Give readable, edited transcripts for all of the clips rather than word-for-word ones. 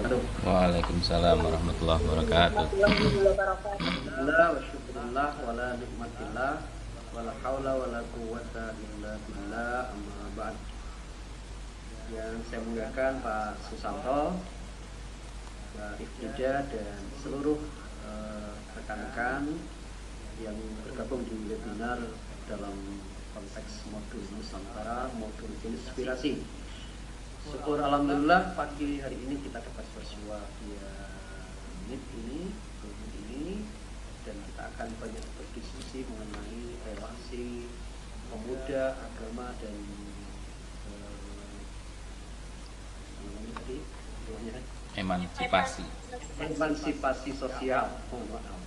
wabarakatuh. Waalaikumsalam warahmatullahi wabarakatuh. warahmatullahi wabarakatuh. Alhamdulillah wa syukurillah wa la nikmatillah wa la hawla wa la quwwata illa billah amma ba'd. Yang saya muliakan Pak Susanto, Pak Iftija dan seluruh rekan-rekan yang bergabung di webinar dalam konteks modul Nusantara, modul inspirasi. Syukur alhamdulillah pagi hari ini kita dapat bersua via Meet ini dan kita akan banyak berdiskusi mengenai relasi pemuda, agama dan emansipasi sosial. Maaf.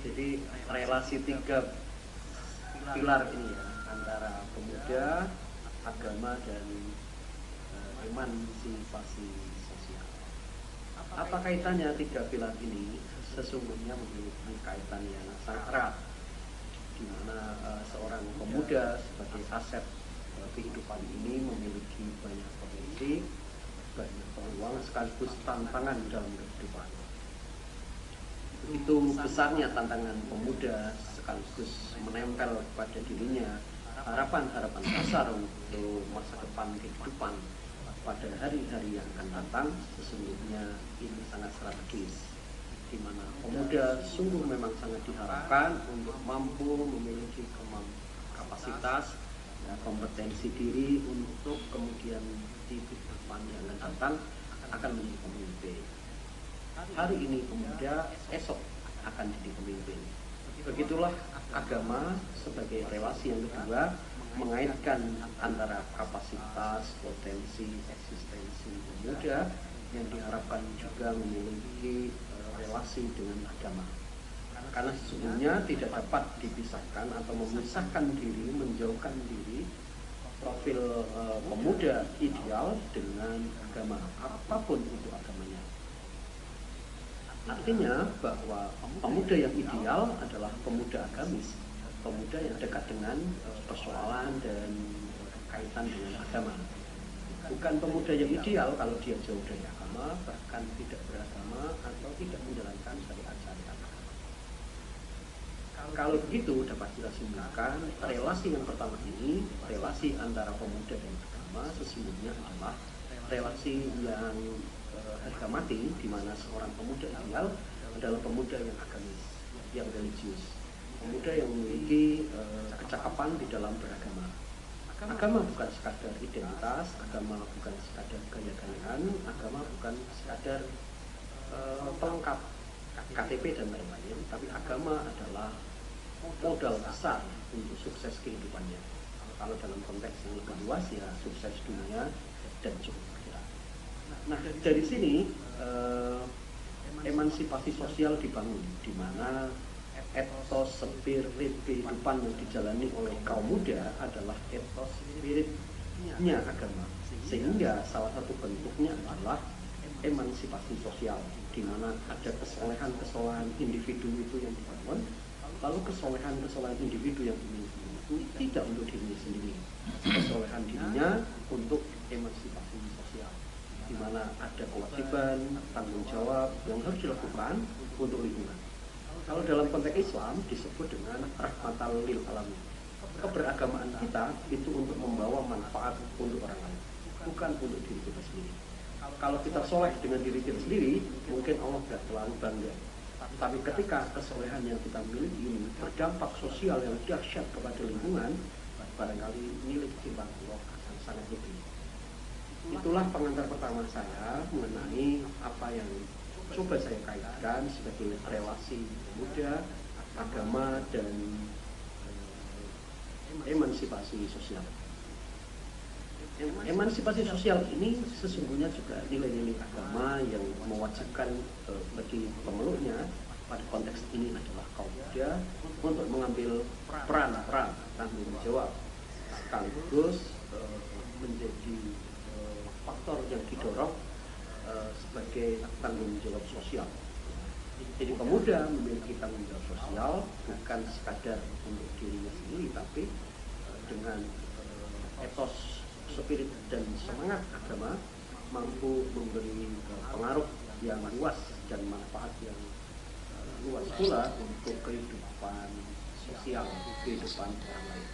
Jadi relasi tiga pilar ini ya, antara pemuda, agama dan emansipasi sosial. Apa kaitannya tiga pilar ini? Sesungguhnya memiliki kaitan yang sangat erat, di mana seorang pemuda sebagai aset kehidupan ini memiliki banyak potensi, banyak peluang sekaligus tantangan dalam kehidupan. Itu besarnya tantangan pemuda sekaligus menempel pada dirinya harapan-harapan besar untuk masa depan kehidupan pada hari-hari yang akan datang. Sesungguhnya ini sangat strategis, di mana pemuda sungguh memang sangat diharapkan untuk mampu memiliki kapasitas, kompetensi diri untuk kemudian di kehidupan yang akan datang akan menjadi pemimpin. Hari ini pemuda, esok akan jadi pemimpin. Begitulah agama sebagai relasi yang kedua, mengaitkan antara kapasitas, potensi, eksistensi pemuda yang diharapkan juga memiliki relasi dengan agama. Karena sesungguhnya tidak dapat dipisahkan atau memisahkan diri, menjauhkan diri profil pemuda ideal dengan agama, apapun itu agamanya. Artinya bahwa pemuda yang ideal adalah pemuda agamis, pemuda yang dekat dengan persoalan dan kaitan dengan agama. Bukan pemuda yang ideal kalau dia jauh dari agama, bahkan tidak beragama atau tidak menjalankan syariat-syariat agama. Kalau begitu dapat kita simpulkan relasi yang pertama ini, relasi antara pemuda dan agama sesungguhnya adalah relasi yang harga mati, di mana seorang pemuda ideal adalah pemuda yang agamis, yang religius, pemuda yang memiliki kecakapan di dalam beragama. Agama bukan sekadar identitas, agama bukan sekadar gaya-gayaan, agama bukan sekadar pelengkap KTP dan lain-lain, tapi agama adalah modal besar untuk sukses kehidupannya. Kalau dalam konteks yang lebih luas ya sukses dunia dan juga akhirat. Nah dari sini emansipasi sosial dibangun, di mana etos spirit kehidupan yang dijalani oleh kaum muda adalah etos spiritnya agama, sehingga salah satu bentuknya adalah emansipasi sosial, di mana ada kesolehan individu itu yang dibangun, lalu kesolehan individu yang dimiliki itu tidak untuk dirinya sendiri, kesolehan dirinya untuk emansipasi sosial, di mana ada kewajiban, tanggung jawab yang harus dilakukan untuk lingkungan. Kalau dalam konteks Islam disebut dengan rahmatal lil alamin. Keberagamaan kita itu untuk membawa manfaat untuk orang lain, bukan untuk diri kita sendiri. Kalau kita soleh dengan diri kita sendiri, mungkin Allah tidak terlalu bangga. Tapi ketika kesolehan yang kita miliki ini berdampak sosial yang dahsyat kepada lingkungan, barangkali nilai ketimbang Allah akan sangat lebih. Itulah pengantar pertama saya mengenai apa yang coba saya kaitkan sebagai relasi pemuda, agama, dan emansipasi sosial. Emansipasi sosial ini sesungguhnya juga nilai-nilai agama yang mewajibkan bagi pemeluknya pada konteks ini adalah kaum muda untuk mengambil peran tanggung jawab sekaligus menjadi faktor yang didorong sebagai tanggung jawab sosial. Jadi pemuda memiliki tanggung jawab sosial bukan sekadar untuk dirinya sendiri, tapi dengan etos spirit dan semangat agama mampu memberi pengaruh yang luas dan manfaat yang luas pula untuk kehidupan sosial, kehidupan orang lain.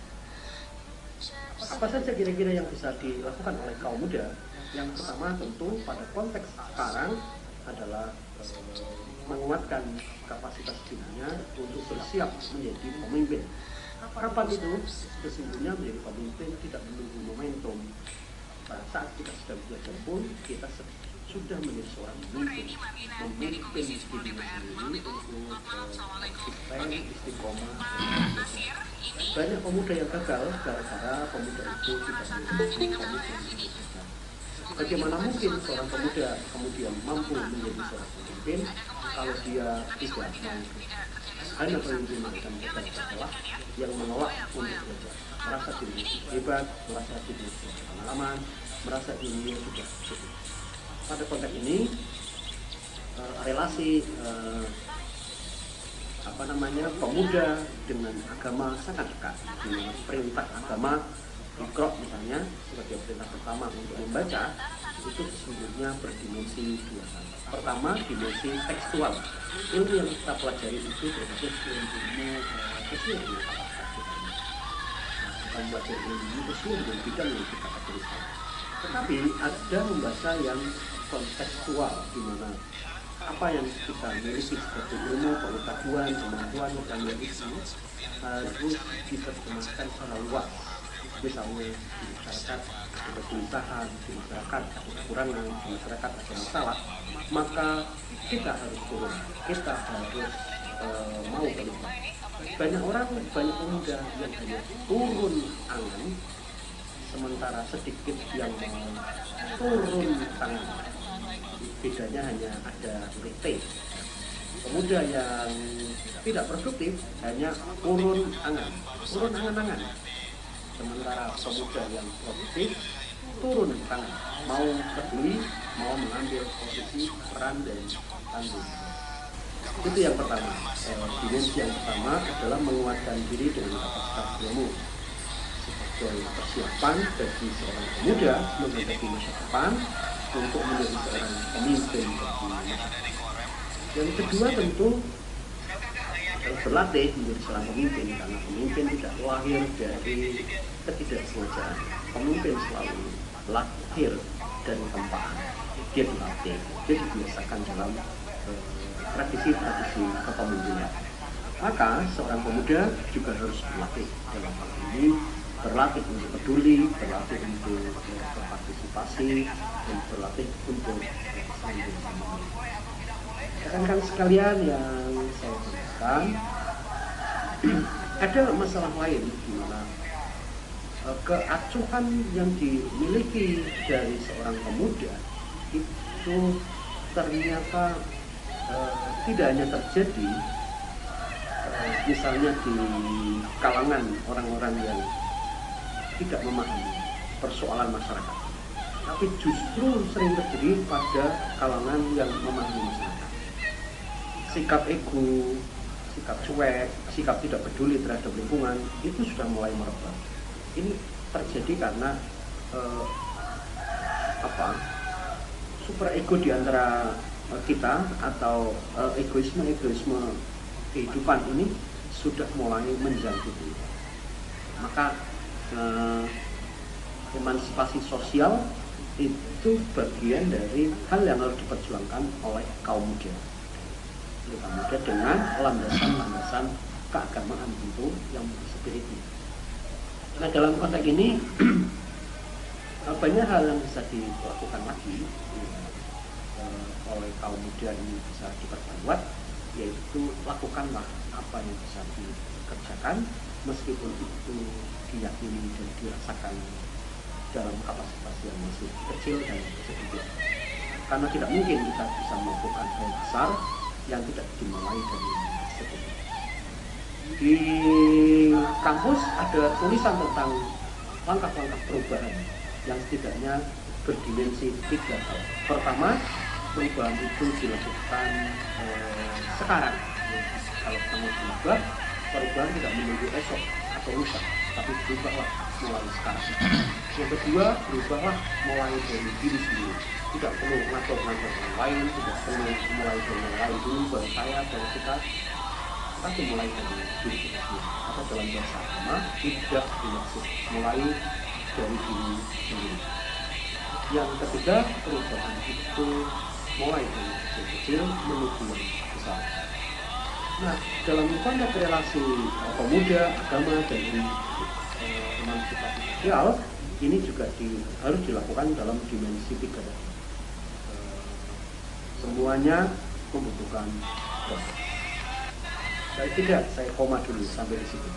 Apa saja kira-kira yang bisa dilakukan oleh kaum muda? Yang pertama tentu pada konteks sekarang adalah menguatkan kapasitas dirinya untuk bersiap menjadi pemimpin. Kapan itu? Sesungguhnya menjadi pemimpin tidak menunggu momentum. Pada saat kita sedang belajar pun kita sudah menjadi seorang pemimpin dirinya sendiri untuk konsisten, istiqomah. Banyak pemuda yang gagal gara-gara pemuda itu tidak menjadi pemimpin. Bagaimana mungkin seorang pemuda kemudian mampu menjadi seorang pemimpin kalau dia tidak mau hanya pemimpin dan bukan adalah yang menolak untuk belajar, merasa dirinya hebat, merasa dirinya sudah pengalaman, merasa dirinya sudah cukup. Pada konteks ini relasi pemuda dengan agama sangat dekat. Dengan perintah agama Iqra misalnya sebagai perintah pertama untuk membaca itu sesungguhnya berdimensi dua hal. Pertama, dimensi tekstual. Ilmu yang kita pelajari itu berbasis ilmu sesuai dengan kapasitas kita. Kita belajar ilmu sesuai dengan bidang yang kita pelajari. Tetapi ada membaca yang kontekstual, di mana apa yang kita miliki seperti ilmu, pengetahuan, kemampuan dan itu harus diterjemahkan secara luas. Misalnya di masyarakat ada kegelisahan, di masyarakat ada kekurangan, di masyarakat ada masalah, maka kita harus turun, kita harus mau terlibat. Banyak orang, banyak pemuda yang hanya turun angan, sementara sedikit yang mau turun tangan. Bedanya hanya ada PT. Pemuda yang tidak produktif hanya turun angan-angan. Sementara pemuda yang produktif turun tangan, mau peduli, mau mengambil posisi peran dan tanggung. Itu yang pertama. Dimensi yang pertama adalah menguatkan diri dengan kapasitas ilmu sebagai persiapan bagi seorang pemuda menghadapi masa depan untuk menjadi seorang pemimpin bagi masa depan. Yang kedua tentu berlatih menjadi seorang pemimpin, karena pemimpin tidak lahir dari ketidaksengajaan. Pemimpin selalu lahir dari tempaan. Dia dilatih, dia dibiasakan dalam tradisi-tradisi kepemimpinan. Maka seorang pemuda juga harus berlatih dalam hal ini, berlatih untuk peduli, berlatih untuk berpartisipasi, dan berlatih untuk saling bersama. Rekan-rekan sekalian yang saya sampaikan, ada masalah lain di mana keacuhan yang dimiliki dari seorang pemuda itu ternyata tidak hanya terjadi misalnya di kalangan orang-orang yang tidak memahami persoalan masyarakat, tapi justru sering terjadi pada kalangan yang memahami masyarakat. Sikap ego, sikap cuek, sikap tidak peduli terhadap lingkungan itu sudah mulai merebak. Ini terjadi karena super ego di antara kita atau egoisme kehidupan ini sudah mulai menjangkiti. Maka emansipasi sosial itu bagian dari hal yang harus diperjuangkan oleh kaum muda. Kaum muda dengan landasan keagamaan tentu yang spiritual. Nah, dalam konteks ini banyak hal yang bisa dilakukan lagi oleh kaum muda ini bisa diperbuat, yaitu lakukanlah apa yang bisa dikerjakan meskipun itu diyakini dan dirasakan dalam kapasitas yang masih kecil dan sedikit, karena tidak mungkin kita bisa melakukan hal besar yang tidak dimulai dari sedikit. Di kampus ada tulisan tentang langkah-langkah perubahan yang setidaknya berdimensi 3 hal. Pertama, perubahan itu dilakukan sekarang. Kalau kamu berubah, perubahan tidak menunggu esok atau lusa, tapi berubahlah mulai sekarang. Yang kedua, berubahlah mulai dari diri sendiri. tidak perlu ngatur-ngatur yang lain, tidak perlu mulai dari yang lain dulu baru saya, baru kita, tapi mulai dari diri kita sendiri. Atau dalam bahasa agama tidak dimaksud mulai dari diri sendiri. Yang ketiga, perubahan itu mulai dari kecil-kecil menuju yang besar. Nah, dalam konteks relasi pemuda, agama, dan emansipasi sosial, ini juga harus dilakukan dalam dimensi 3 tadi. Semuanya membutuhkan proses. Saya koma dulu sampai di situ.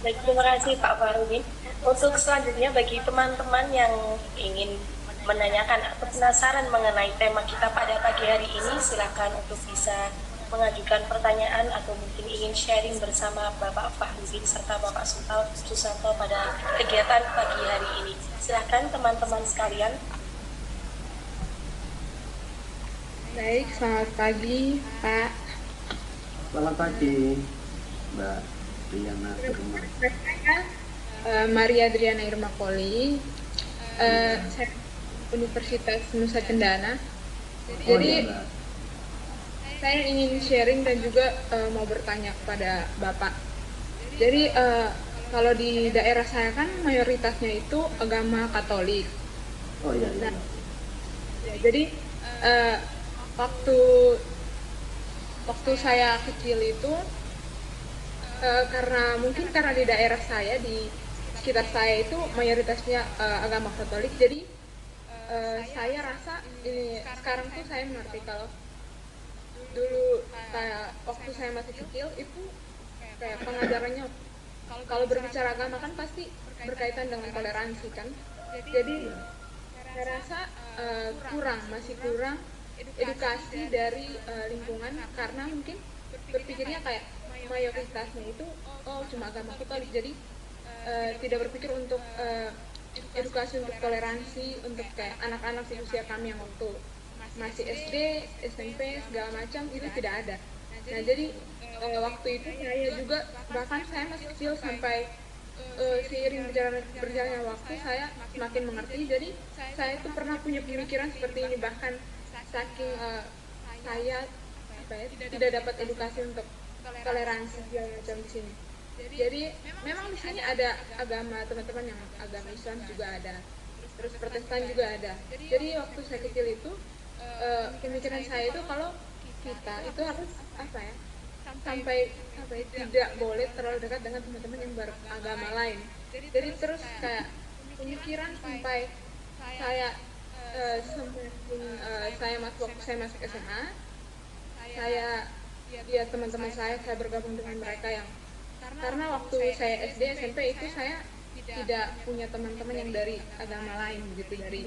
Baik, terima kasih Pak Farudin. Untuk selanjutnya bagi teman-teman yang ingin menanyakan atau penasaran mengenai tema kita pada pagi hari ini, silakan untuk bisa mengajukan pertanyaan atau mungkin ingin sharing bersama Bapak Farudin serta Bapak Susanto pada kegiatan pagi hari ini. Silakan teman-teman sekalian. Baik, selamat pagi Pak. Selamat pagi Mbak Diana Irma. Saya Maria Adriana Irma Poli, saya Universitas Nusa Cendana. Jadi saya ingin sharing dan juga mau bertanya kepada Bapak. Jadi kalau di daerah saya kan mayoritasnya itu agama Katolik. Oh iya. Nah, jadi waktu saya kecil itu karena di daerah saya, di sekitar saya itu mayoritasnya agama Katolik, jadi saya rasa ini sekarang tuh saya mengerti kalau dulu waktu saya masih kecil itu kayak pengajarannya kalau berbicara agama kan pasti berkaitan dengan toleransi kan, jadi saya rasa masih kurang edukasi dari lingkungan, karena mungkin berpikirnya kayak mayoritasnya itu cuma agama Katolik, jadi tidak berpikir untuk edukasi untuk toleransi untuk kayak anak-anak di usia kami yang waktu masih SD, SMP segala macam itu tidak ada. Nah jadi waktu itu saya juga, bahkan saya masih kecil, sampai seiring berjalannya waktu saya semakin mengerti, jadi saya itu pernah punya pemikiran seperti ini, bahkan saking saya tidak dapat edukasi untuk toleransi segala macam di sini. Jadi memang di sini ada agama, teman-teman yang agama Islam juga ada, terus Protestan juga ada. Jadi waktu saya kecil itu pemikiran saya itu kalau kita itu harus sampai tidak boleh terlalu dekat dengan teman-teman yang beragama lain. Jadi terus kayak pemikiran sampai saya waktu saya masuk SMA, saya lihat teman-teman saya bergabung dengan mereka yang, karena waktu saya SD SMP itu saya tidak punya teman-teman yang dari agama lain begitu, dari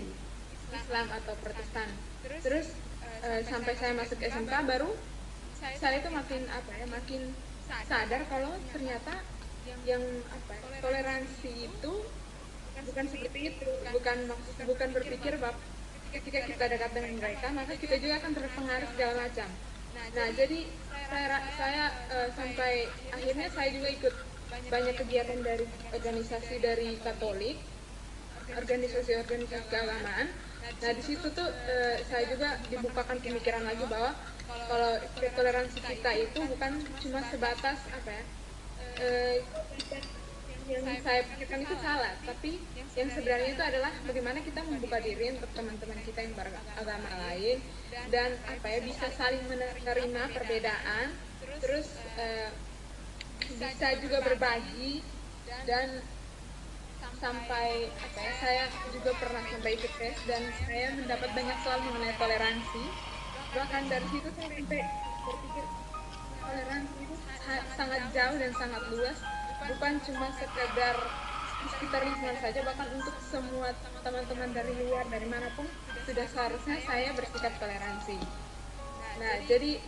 Islam atau Protestan. Terus sampai saya masuk SMK baru saya itu makin sadar kalau ternyata yang toleransi itu bukan seperti itu, bukan berpikir bahwa ketika kita dekat dengan mereka maka kita juga akan terpengaruh segala macam. Nah jadi saya sampai akhirnya saya juga ikut banyak kegiatan dari organisasi dari Katolik, organisasi keagamaan. Nah di situ tuh saya juga dibukakan pemikiran lagi bahwa kalau toleransi kita itu bukan cuma sebatas yang saya pikirkan itu salah, tapi yang sebenarnya itu adalah bagaimana kita membuka diri untuk teman-teman kita yang beragama lain, dan bisa saling menerima perbedaan, terus bisa juga berbagi, dan sampai saya juga pernah sampai ikut tes dan saya mendapat banyak soal mengenai toleransi. Bahkan dari situ saya sampai berpikir toleransi itu sangat jauh dan sangat luas, bukan cuma sekedar di sekitar lingkungan saja, bahkan untuk semua teman-teman dari luar, dari manapun sudah seharusnya saya bersikap toleransi. Nah jadi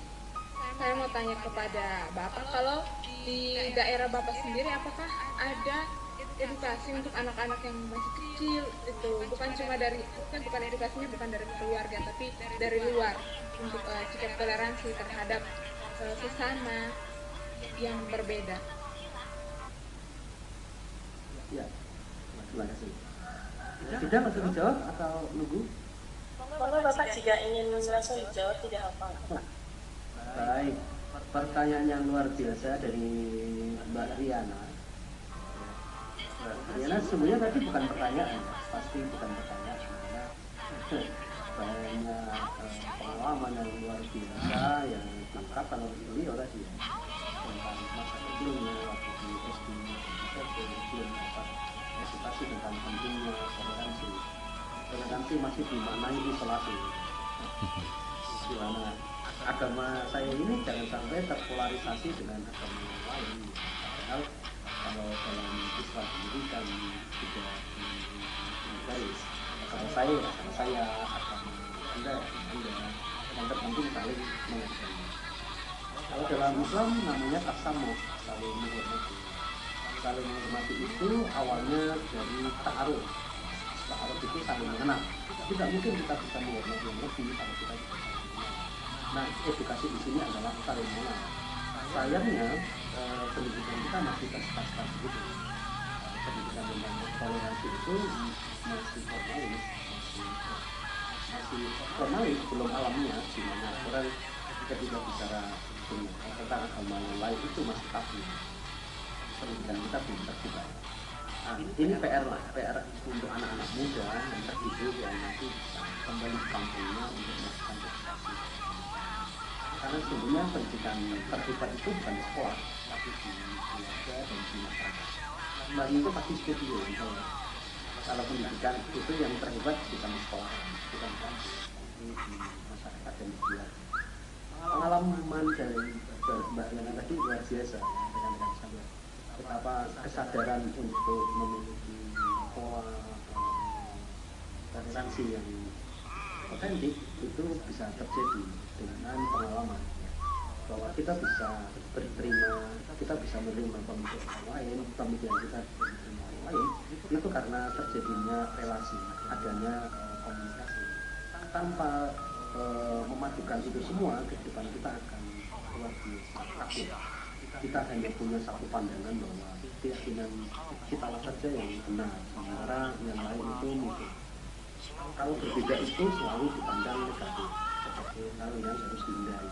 saya mau tanya kepada Bapak, kalau di daerah Bapak sendiri apakah ada edukasi untuk anak-anak yang masih kecil itu, bukan edukasinya bukan dari keluarga tapi dari luar, untuk sikap toleransi terhadap sesama yang berbeda. Ya, Terima kasih. Sudah langsung dijawab atau nunggu? Monggo Bapak jika ingin langsung dijawab tidak apa-apa. Baik, pertanyaan yang luar biasa dari Mbak Riana. Mbak Riana sebenarnya tadi bukan pertanyaan, pasti bukan pertanyaan, karena banyak pengalaman yang luar biasa yang diungkapkan oleh beliau tadi ya, tentang masa kecilnya waktu di SD, belum dapat edukasi tentang pentingnya toleransi. Toleransi masih dimaknai isolasi. Di mana agama saya ini jangan sampai terpolarisasi dengan agama yang lain. Padahal kalau dalam Islam sendiri kan tidak garis. Kalau saya agama Anda, yang terpenting saling menghargai. Kalau dalam Islam namanya tasamuh, saling menghormati. Saling menghormati itu awalnya dari ta'aruf. Ta'aruf itu saling mengenal. Tidak mungkin kita bisa menghormati yang lebih kalau kita tidak saling mengenal. Nah, edukasi di sini adalah saling mengenal. Sayangnya pendidikan kita masih tas-tas gitu. Pendidikan tentang toleransi itu masih formalis, belum alamiah, di mana orang ketika bicara tentang agama yang lain itu masih tabu. Pendidikan kita belum terbuka. Nah, ini PR untuk anak-anak muda yang terdidik yang nanti bisa kembali ke kampungnya untuk melakukan edukasi. Karena sebenarnya pendidikan terbuka itu bukan di sekolah, tapi di keluarga dan di masyarakat. Kembali itu pasti studio misalnya. Kalau pendidikan itu yang terhebat bukan di sekolah, bukan di masyarakat dan di keluarga. Pengalaman dari Mbak Yana tadi luar biasa ya, rekan-rekan saya. Betapa kesadaran untuk memiliki pola toleransi yang otentik itu bisa terjadi dengan pengalaman, bahwa kita bisa berterima, kita bisa menerima pemikiran orang lain, pemikiran kita menerima orang lain, itu karena terjadinya relasi, adanya komunikasi. Tanpa memadukan itu semua, kehidupan kita akan luar biasa kaku. Kita hanya punya satu pandangan bahwa keyakinan kita lah saja yang benar, sementara yang lain itu mungkin. Kalau berbeda itu selalu dipandang negatif, seperti hal yang harus dihindari.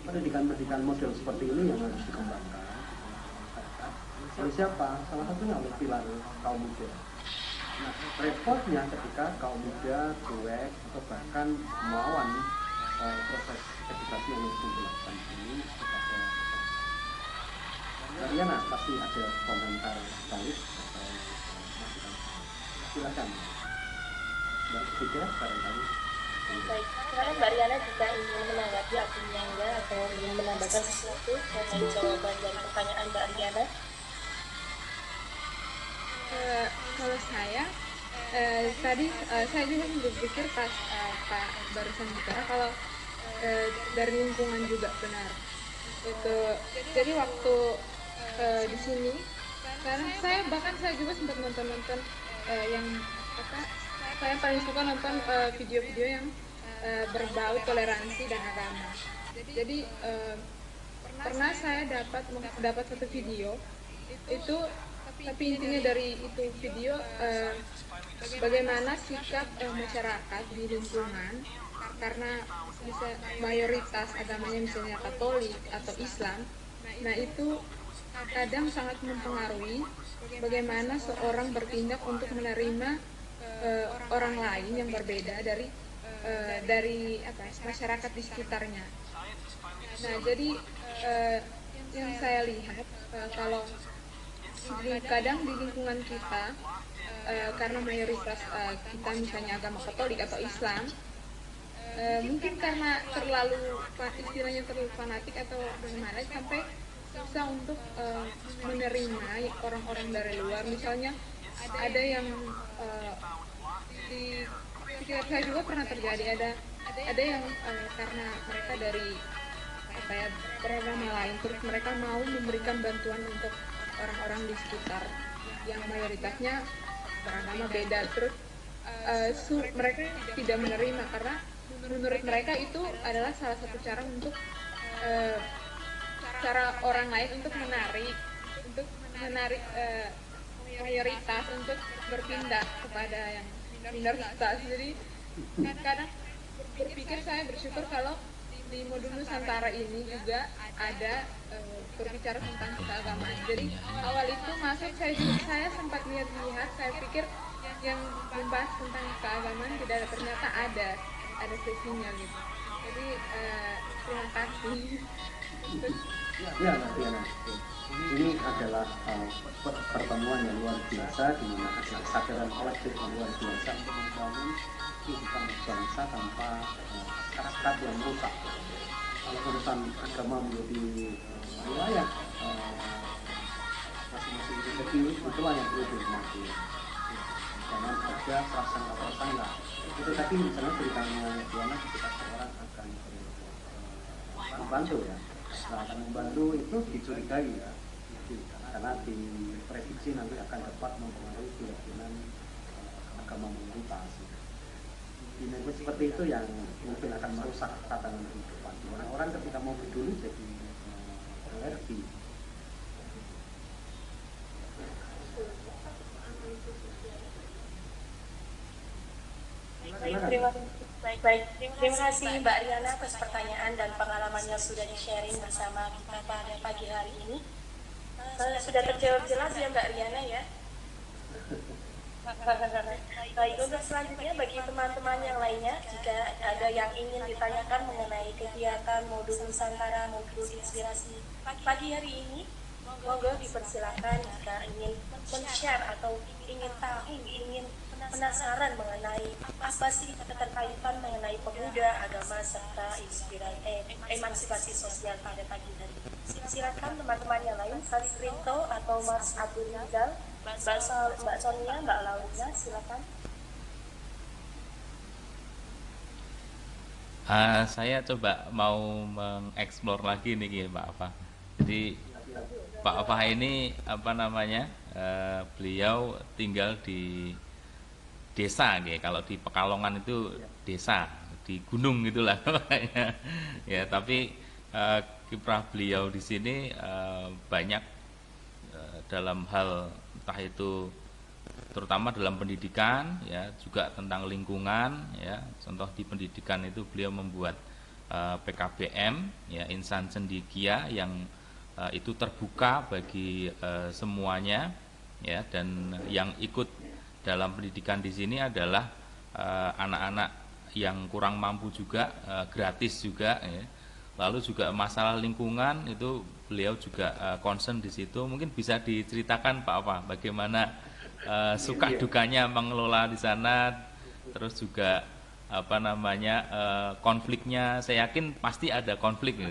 Pendidikan model seperti ini yang harus dikembangkan oleh siapa? Salah satunya oleh pilar kaum muda. Nah, repotnya ketika kaum muda cuek atau bahkan melawan proses edukasi yang harus dilakukan ini kepada kalian. Pasti ada komentar balik atau masukan. Silakan. Mbak Fika, barangkali. Baik, sekarang Mbak Riana jika ingin menanggapi opininya atau ingin menambahkan sesuatu mengenai jawaban dari pertanyaan Mbak Riana. Kalau saya tadi saya juga berpikir pas Pak barusan bicara kalau dari lingkungan juga benar itu. Jadi waktu di sini, karena saya juga sempat nonton yang apa, saya paling suka nonton video-video yang berbau toleransi dan agama. Jadi pernah saya dapat satu video itu, tapi intinya dari itu video bagaimana sikap masyarakat di lingkungan, karena bisa mayoritas agamanya misalnya Katolik atau Islam. Nah, itu kadang sangat mempengaruhi bagaimana seorang bertindak untuk menerima orang lain yang berbeda dari masyarakat di sekitarnya. Nah, jadi yang saya lihat kalau kadang di lingkungan kita karena mayoritas kita misalnya agama Katolik atau Islam, mungkin karena istilahnya terlalu fanatik atau bagaimana sampai susah untuk menerima orang-orang dari luar. Misalnya ada yang di sekitar saya juga pernah terjadi, ada yang karena mereka dari beragama lain, terus mereka mau memberikan bantuan untuk orang-orang di sekitar yang mayoritasnya beragama beda, terus mereka tidak menerima karena menurut mereka itu adalah salah satu cara untuk cara orang lain untuk menarik mayoritas untuk berpindah kepada yang minoritas. Jadi kadang berpikir saya bersyukur kalau di modul Nusantara ini juga ada berbicara tentang keagamaan. Jadi awal itu masuk saya sempat lihat-lihat, saya pikir yang membahas tentang keagamaan tidak ada, ternyata ada sesinya gitu. Jadi terima kasih. Ya, Mbak Diana. Ini adalah pertemuan yang luar biasa di mana ada kesadaran kolektif yang luar biasa untuk membangun kehidupan bangsa tanpa sekat yang merusak. Kalau urusan agama menjadi wilayah masing-masing individu, itulah yang perlu dihormati. Jangan ada prasangka. Itu tadi misalnya ceritanya Diana ketika seorang akan membantu ya. Akan membantu itu dicurigai ya, karena diprediksi nanti akan dapat mempengaruhi keyakinan agama mayoritas. Ini seperti itu yang mungkin akan merusak tatanan kehidupan. Orang ketika mau peduli jadi alergi. Terima kasih Mbak Riana atas pertanyaan dan pengalaman yang sudah di-sharing bersama kita pada pagi hari ini. Sudah terjawab jelas ya Mbak Riana ya. Baik, untuk selanjutnya bagi teman-teman yang lainnya, jika ada yang ingin ditanyakan mengenai kegiatan modul Nusantara, modul inspirasi pagi hari ini, monggo dipersilakan jika ingin men-share atau ingin tahu, ingin penasaran mengenai apa sih keterkaitan mengenai pemuda, agama, serta emansipasi sosial pada pagi hari. Silakan teman-teman yang lain, Mas Rinto atau Mas Abdul Rizal, Mbak Sonia, Mbak Laura, silakan. Saya coba mau mengeksplor lagi nih Pak Afah. Jadi Pak Afah ini apa namanya? Beliau tinggal di desa, gitu. Kalau di Pekalongan itu desa, di gunung gitulah makanya. Ya, tapi kiprah beliau di sini banyak dalam hal entah itu terutama dalam pendidikan ya, juga tentang lingkungan ya. Contoh di pendidikan itu beliau membuat PKBM ya, Insan Cendekia yang itu terbuka bagi semuanya ya, dan yang ikut dalam pendidikan di sini adalah anak-anak yang kurang mampu juga, gratis juga ya. Lalu juga masalah lingkungan itu beliau juga concern di situ. Mungkin bisa diceritakan Pak Apa bagaimana suka dukanya mengelola di sana, terus juga apa namanya konfliknya. Saya yakin pasti ada konflik ya.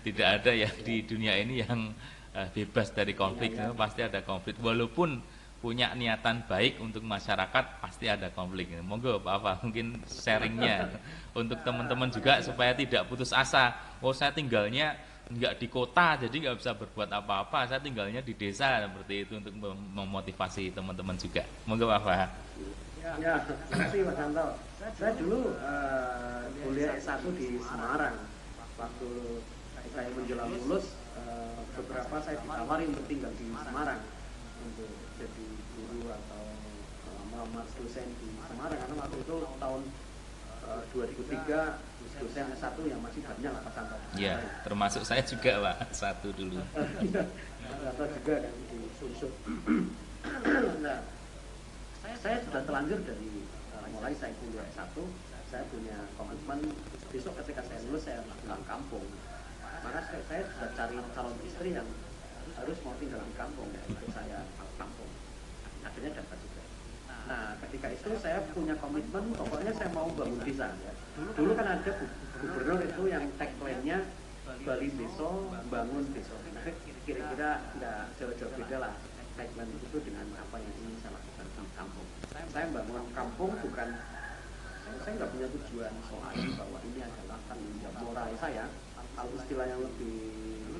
Tidak ada ya di dunia ini yang bebas dari konflik, pasti ada konflik walaupun punya niatan baik untuk masyarakat, pasti ada konflik. Monggo Pak Apa mungkin sharingnya untuk teman-teman juga supaya tidak putus asa. Oh, saya tinggalnya nggak di kota jadi nggak bisa berbuat apa-apa, saya tinggalnya di desa, seperti itu, untuk memotivasi teman-teman juga. Monggo Pak Apa. Ya, terima kasih Mas Santo. Saya dulu kuliah S1 di Semarang. Waktu saya menjelang lulus, beberapa saya ditawari untuk tinggal di Semarang untuk jadi guru atau melamar dosen di Semarang, karena waktu itu tahun 2003 dosen S1 yang masih banyak lah Pak Santo. Iya, termasuk saya juga Pak, satu dulu. Atau juga kan di Sumsel. Nah, saya sudah terlanjur dari mulai saya kuliah S1, saya punya komitmen besok ketika saya lulus saya pulang kampung. Maka saya sudah cari calon istri yang harus mau tinggal di kampung ya, untuk saya kampung. Akhirnya dapat juga. Nah, ketika itu saya punya komitmen, pokoknya saya mau bangun desa ya. Dulu kan ada gubernur itu yang tagline-nya Bali Deso, bangun desa. Nah, kira-kira nggak jauh-jauh beda lah tagline itu dengan apa yang ingin saya lakukan di kampung. Saya bangun kampung bukan, saya nggak punya tujuan soal bahwa ini adalah tanggung jawab moral saya. Kalau istilah yang lebih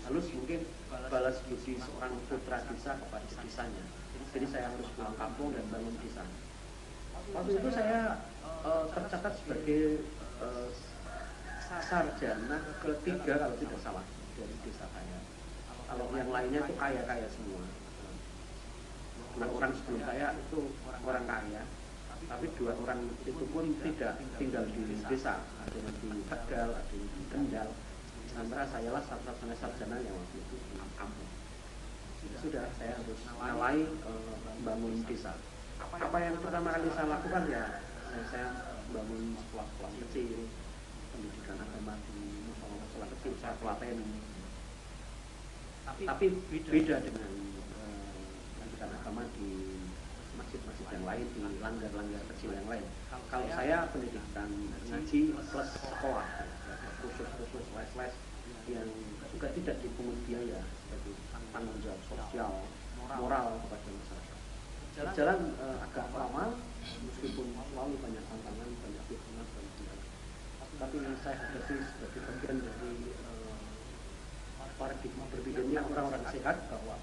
halus mungkin balas budi seorang putra desa kepada desanya. Jadi saya harus pulang kampung dan bangun desa. Waktu itu saya tercatat sebagai sarjana ketiga kalau tidak salah dari desa saya. Kalau yang lainnya itu kaya-kaya semua. dua orang sebelum saya itu orang kaya, tapi dua orang itu pun tidak tinggal di desa, ada yang di Tegal, ada yang di Kendal. Sementara saya lah satu-satunya sarjana yang waktu itu di kampung. Sudah saya harus mulai bangun desa. Apa yang pertama kali saya lakukan ya saya bangun sekolah-sekolah kecil, pendidikan agama di musola kecil saya pelateni. Tapi beda dengan pendidikan agama di masjid-masjid yang lain, di langgar-langgar kecil yang lain. Kalau saya pendidikan ngaji plus sekolah, kursus-kursus les-les yang juga tidak dipungut biaya sebagai tanggung jawab sosial, moral kepada masyarakat. Berjalan agak lama, meskipun selalu banyak tantangan, banyak fitnah dan sebagainya. Tapi saya hadapi sebagai bagian dari paradigma berpikirnya orang-orang sehat bahwa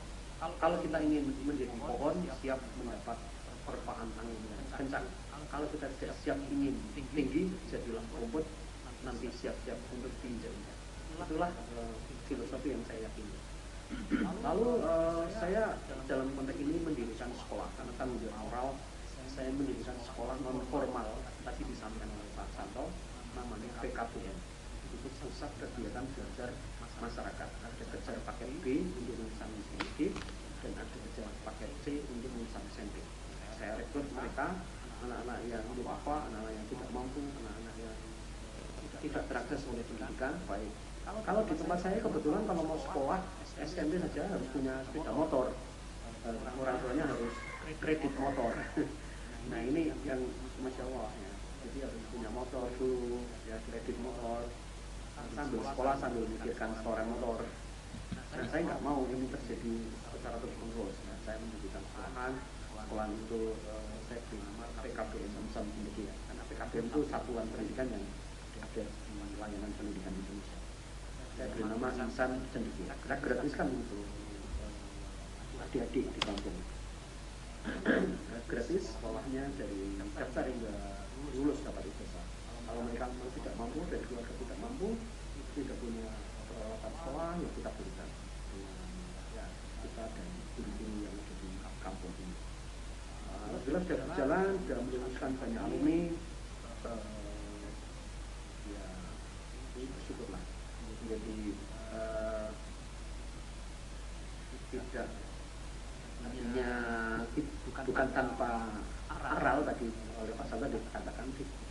kalau kita ingin menjadi pohon siap mendapat terpaan angin yang kencang, kalau kita tidak siap ingin tinggi jadilah rumput, nanti siap-siap untuk diinjak-injak. Itulah filosofi yang saya yakini. Lalu saya dalam konteks ini mendirikan sekolah karena tanggung jawab moral. Saya mendirikan sekolah non formal tadi disampaikan oleh Pak Santo, namanya PKBM. Itu pusat kegiatan belajar masyarakat. Ada kejar paket B untuk lulusan SD dan ada kejar paket C untuk lulusan SMP. Saya rekrut mereka, anak-anak yang lupa, anak-anak yang tidak mampu, anak-anak yang tidak terakses oleh pendidikan baik. Kalau di tempat saya kebetulan kalau mau sekolah SMP saja harus punya sepeda motor, orang tuanya harus kredit motor. Nah ini yang masya Allah ya. Jadi harus punya motor dulu, ya kredit motor, sambil sekolah sambil memikirkan setoran motor. Dan saya nggak mau ini terjadi secara terus-menerus. Nah, saya mendirikan sekolah itu saya beri nama PKBM Insan Pendidikan. Karena PKBM itu satuan pendidikan yang ada di layanan pendidikan Indonesia. Saya beri nama Insan Pendidikan. Kita gratiskan untuk adik-adik di kampung. Gratis sekolahnya dari daftar hingga lulus dapat ijazah. Kalau mereka tidak mampu, dari keluarga tidak mampu, tidak punya peralatan sekolah, ya kita berikan ya kita dan guru-guru yang ada di kampung ini. Alhamdulillah sudah berjalan, sudah meluluskan banyak alumni. Ya ini bersyukurlah. Jadi tidak artinya bukan tanpa aral tadi oleh Pak Santo dikatakan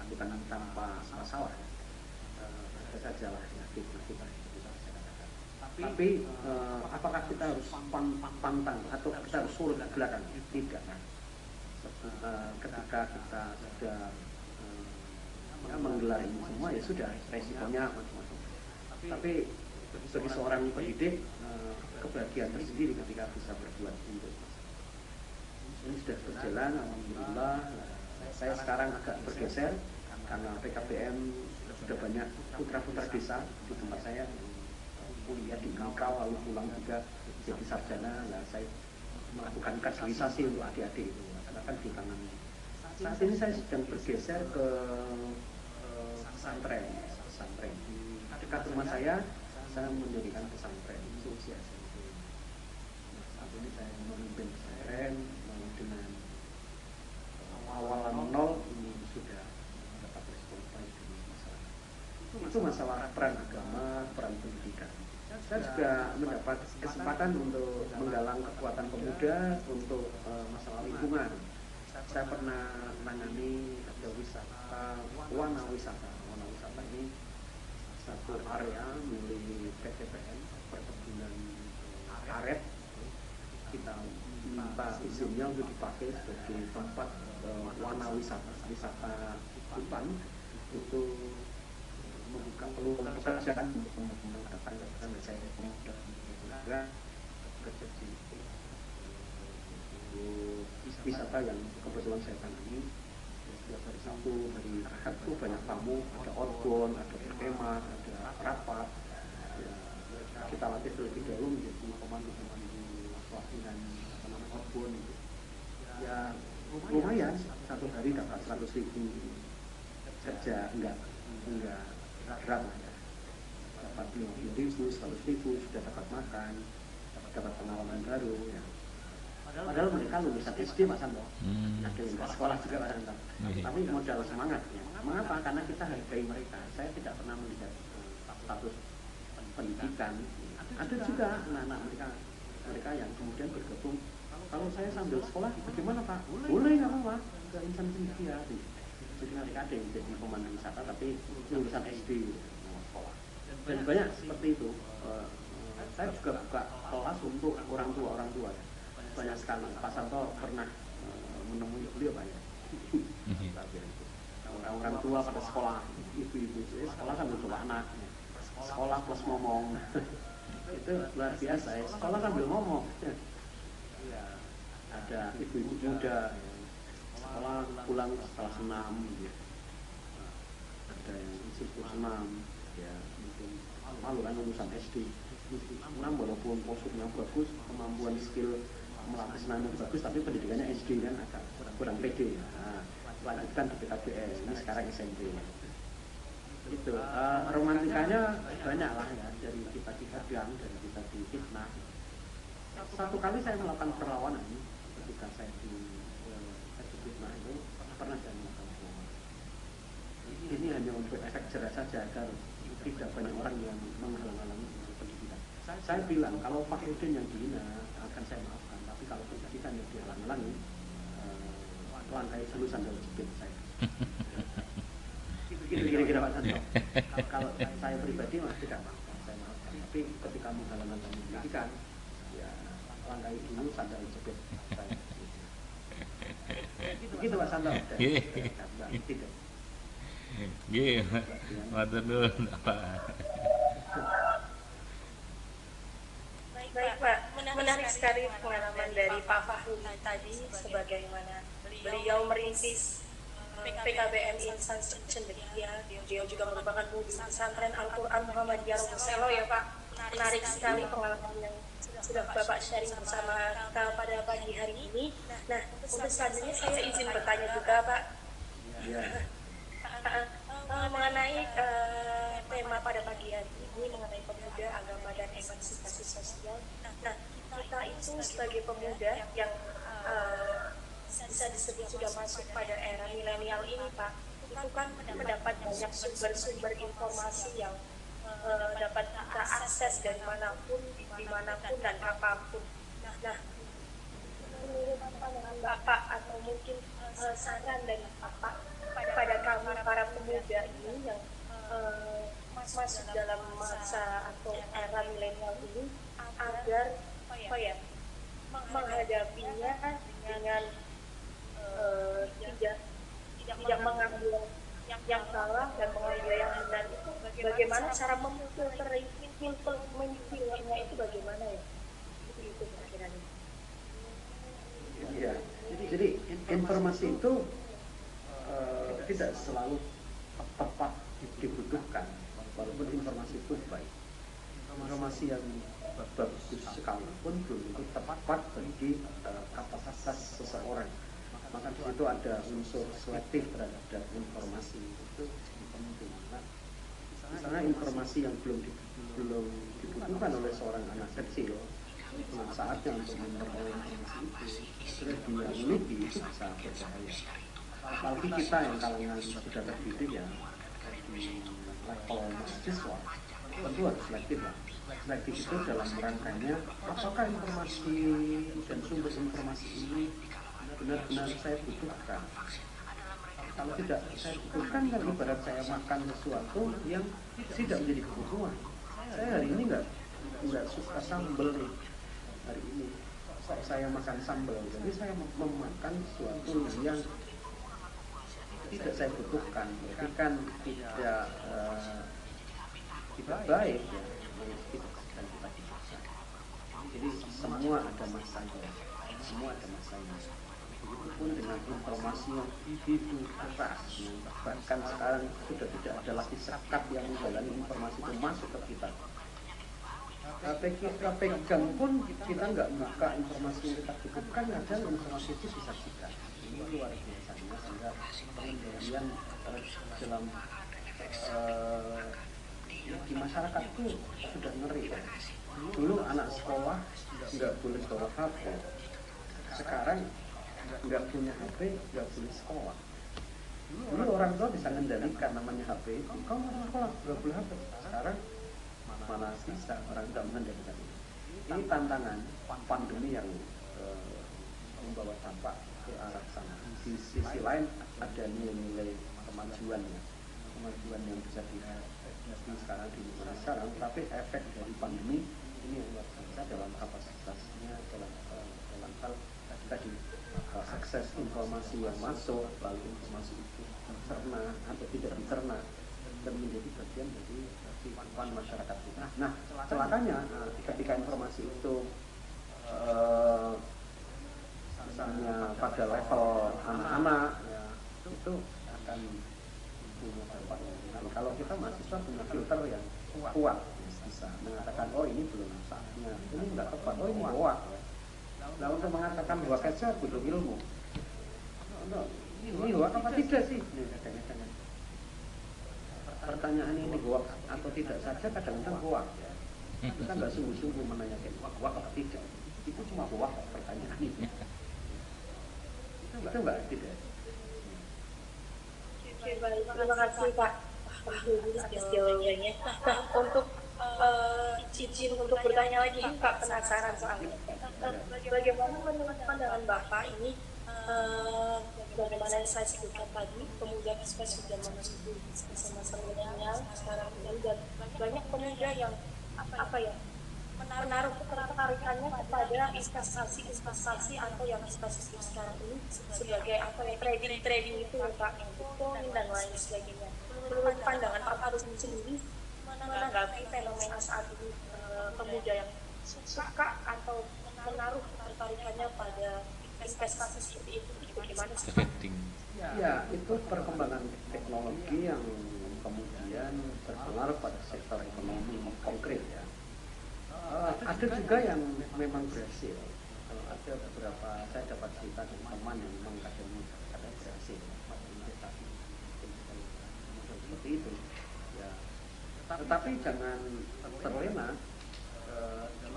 bukan tanpa masalah, ada saja lah ya kita bisa katakan. Tapi apakah kita harus pantang atau kita harus surut ke belakang? Tidak. Ketika kita sudah menggelar ini semua ya sudah resikonya macam-macam. Tapi bagi seorang pendidik kebahagiaan tersendiri ketika bisa berbuat untuk ini sudah berjalan, alhamdulillah. Saya sekarang agak bergeser karena PKBM sudah banyak putra-putra desa di tempat saya kuliah di Ngakau lalu pulang juga jadi sarjana. Nah, saya melakukan kaderisasi untuk adik-adik itu, karena kan di tangan. Saat ini saya sedang bergeser ke pesantren di dekat rumah saya mendirikan pesantren itu usia SMP. Saat ini saya memimpin pesantren dengan awalan nol ini sudah mendapat respon baik dari masyarakat. Itu masalah peran agama, peran pendidikan. Saya juga mendapat kesempatan untuk menggalang kekuatan pemuda untuk masalah lingkungan. Saya pernah menangani ada wisata, wana wisata ini satu area milik PTPN perkebunan karet. Kita minta izinnya untuk dipakai sebagai tempat wana wisata hutan itu membuka peluang pekerjaan untuk menggunakan saya dan kerja di wisata yang kebetulan saya tangani. Setiap hari Sabtu, hari Ahad itu banyak tamu, ada outbound, ada berkemah, ada rapat. Ya, kita latih terlebih dahulu menjadi pemandu pelatihan outbound itu. Ya lumayan, satu hari dapat 100.000 kerja enggak berat lah ya. Dapat 50.000, 100.000 sudah dapat makan, dapat pengalaman baru ya. Padahal mereka lulusan SD Pak Santo, ada yang nggak sekolah juga Pak Santo. Tapi modal semangat ya. Mengapa? Karena kita hargai mereka. Saya tidak pernah melihat status pendidikan. Ada juga anak-anak mereka yang kemudian bergabung. Kalau saya sambil sekolah, bagaimana Pak? Boleh nggak apa-apa? Ke insan pendidikan. Jadi mereka ada yang jadi pemandu wisata tapi lulusan SD sekolah. Dan banyak seperti itu. Saya juga buka kelas untuk orang tua ya. Banyak sekali. Pak Santo pernah menemui beliau Pak ya. Orang tua pada sekolah, ibu-ibu sekolah sambil coba anak, sekolah plus ngomong. Itu luar biasa ya. Sekolah sambil ngomong. Ada ibu-ibu muda sekolah pulang setelah senam ya. Ada yang sibuk senam ya, mungkin malu kan lulusan SD senam walaupun posturnya bagus, kemampuan skill melatih senam bagus, tapi pendidikannya SD kan agak kurang pede. Nah, lanjutkan di PKBS, ini sekarang SMP. Itu romantikanya banyak lah ya, dari kita dihadang, dari kita difitnah. Satu kali saya melakukan perlawanan ketika saya difitnah itu pernah saya melakukan perlawanan. Ini hanya untuk efek jerah saja agar tidak banyak orang yang menghalang-halangi pendidikan. Saya bilang kalau Pak Udin yang dihina akan saya maafkan, tapi kalau pendidikan yang dihalang-halangi, langkai lulusan dari jepit saya. Gitu kira-kira Pak Santo. Kalau saya pribadi mah tidak maafkan, saya maafkan. Tapi ketika menghalang-halangi pendidikan, ya langkai dulu sandal jepit saya. Begitu Pak Santo. Tidak. Gih, matur nuwun Pak. Baik Pak, menarik sekali pengalaman dari Pak Fahru tadi, sebagaimana beliau merintis PKBM Insan Cendekia. Beliau juga merupakan murid pesantren Al-Quran Muhammadiyah Roselo ya Pak. Menarik sekali pengalaman yang sudah Bapak sharing bersama kita pada pagi hari ini. Nah, untuk selanjutnya saya izin bertanya juga Pak. Mengenai tema pada pagi hari ini mengenai pemuda, agama dan emansipasi sosial. Nah, kita itu sebagai pemuda yang bisa disebut sudah masuk pada era milenial ini Pak, itu kan mendapat banyak sumber-sumber informasi yang dapat kita akses dari manapun, dimanapun dan apapun. Nah, menurut pandangan Bapak atau mungkin saran dari Bapak pada kami para pemuda ini yang masuk dalam masa atau era milenial ini agar menghadapinya dengan tidak mengambil yang salah dan mengambil yang benar itu bagaimana cara memfilternya itu bagaimana ya? Itu kira-kira. Iya, jadi informasi itu tidak selalu tepat dibutuhkan, walaupun informasi itu baik. Informasi yang bagus sekalipun belum tentu tepat bagi kapasitas seseorang. Maka di situ ada unsur selektif terhadap informasi itu penting. Misalnya informasi yang belum dibutuhkan oleh seorang anak kecil, saatnya untuk memperoleh informasi itu sudah dimiliki itu bisa berbahaya. Apalagi kita yang kalangan sudah terdidik ya di level mahasiswa, tentu harus selektif lah. Selektif itu dalam rangkanya apakah informasi dan sumber informasi ini benar-benar saya butuhkan. Kalau tidak saya butuhkan, kan ibarat saya makan sesuatu yang tidak menjadi kebutuhan. Saya hari ini nggak suka sambal nih. Hari ini saya makan sambal, jadi saya memakan sesuatu yang tidak saya butuhkan. Jadi kan tidak baik ya. Jadi semua ada masanya. Begitupun dengan informasi yang begitu keras, bahkan sekarang sudah tidak ada lagi sekat yang menghalangi informasi itu masuk ke kita. Kita pegang pun kita nggak buka informasi yang kita butuhkan, kadang informasi itu disaksikan. Ini luar biasanya, sehingga pengendalian dalam di masyarakat itu sudah ngeri ya. Dulu anak sekolah nggak boleh bawa HP, sekarang nggak punya HP nggak boleh sekolah. Dulu orang tua bisa mengendalikan namanya HP itu, kamu mau sekolah nggak boleh HP. Sekarang mana bisa orang nggak mengendalikan itu. Ini tantangan pandemi yang membawa dampak ke arah sana. Di sisi lain ada nilai kemajuan yang bisa dilihat sekarang di Indonesia sekarang, tapi efek dari pandemi ini yang luar biasa dalam kapasitasnya, dalam hal tadi akses informasi yang masuk, lalu informasi itu dicerna atau tidak dicerna dan menjadi bagian dari kehidupan masyarakat kita. Nah, celakanya ketika informasi itu misalnya pada level anak-anak ya, itu akan punya dampak. Kalau kita mahasiswa punya filter yang kuat, bisa mengatakan oh ini belum saatnya, ini nggak tepat, oh ini hoax. Nah, untuk mengatakan bahwa saja butuh ilmu. Ini hoax apa tidak sih? Kadang-kadang pertanyaan ini hoax atau tidak saja kadang-kadang hoax. Kita nggak sungguh-sungguh menanyakan hoax apa tidak. Itu cuma hoax pertanyaan ini. Itu nggak tidak. Terima kasih Pak atas jawabannya. Nah, untuk izin untuk bertanya lagi, Pak, penasaran soalnya. Bagaimana menurut pandangan Bapak ini, bagaimana saya sebutkan tadi, pemuda kita sudah memasuki masa-masa milenial sekarang ini, dan banyak pemuda yang menaruh ketertarikannya kepada investasi atau yang investasi sekarang ini sebagai trading itu Pak, Bitcoin dan lain sebagainya. Menurut pandangan Pak Farid sendiri menanggapi fenomena saat ini, pemuda yang suka atau menaruh ketertarikannya pada investasi seperti itu, bagaimana sih? Ya, itu perkembangan teknologi yang kemudian berpengaruh pada sektor ekonomi konkret ya. Ada juga yang memang berhasil. Ada beberapa, saya dapat cerita dari teman yang memang kadang berhasil investasi seperti itu. Ya. Tetapi jangan terlena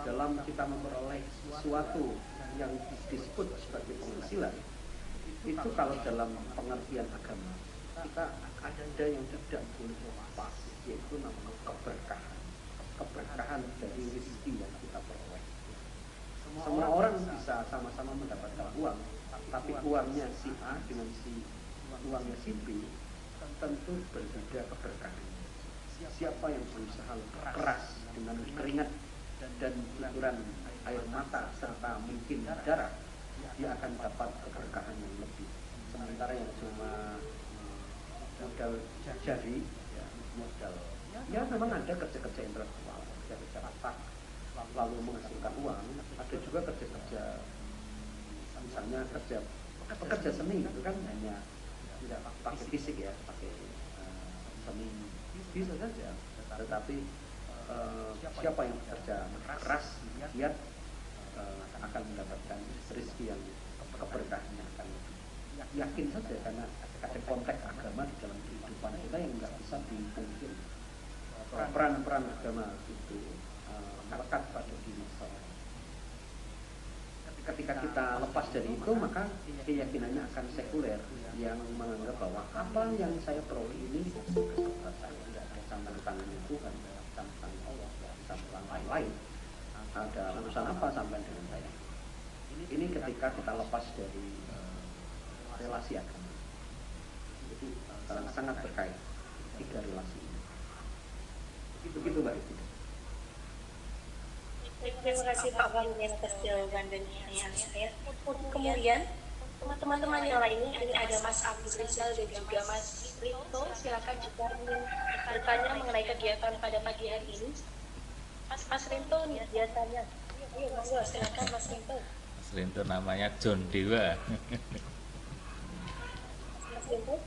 dalam kita memperoleh sesuatu yang disebut sebagai penghasilan. Itu kalau dalam pengertian agama kita ada yang tidak boleh lepas, yaitu namanya keberkahan dari rezeki yang kita peroleh. Semua orang bisa sama-sama mendapatkan uang, tapi uangnya si A dengan uangnya si B tentu berbeda keberkahannya. Siapa yang berusaha keras dengan keringat dan kucuran air mata serta mungkin darah, dia akan dapat keberkahan yang lebih. Sementara yang cuma modal jari, ya, modal ya memang ada kerja-kerja intelektual, kerja-kerja otak lalu menghasilkan uang. Ada juga kerja-kerja misalnya pekerja seni itu kan hanya tidak pakai fisik ya, pakai seni bisa saja, tetapi siapa yang bekerja keras giat akan mendapatkan rezeki yang keberkahannya akan lebih. Yakin saja karena ada konteks agama di dalam kehidupan kita yang nggak bisa dipungkiri. Peran-peran agama itu melekat pada diri seseorang. Ketika kita lepas dari itu, maka keyakinannya akan sekuler yang menganggap bahwa apa yang saya peroleh ini serta saya tidak ada campur tangannya Tuhan, campur tangan Allah, campur tangan lain. Ada urusan apa sampai dengan saya? Ini ketika kita lepas dari relasi agama, itu sangat terkait tiga relasi ini. Begitu Mbak Ibu. Terima kasih Pak Farid atas jawaban dan pertanyaan saya. Kemudian teman-teman yang lainnya, ini ada Mas Abdul Rizal dan juga Mas Rito. Silakan jika ingin bertanya mengenai kegiatan pada pagi hari ini. Mas Rinto nih biasanya. Ayo monggo, silakan Mas Rinto. Mas Rinto namanya John Dewa. Mas Rinto,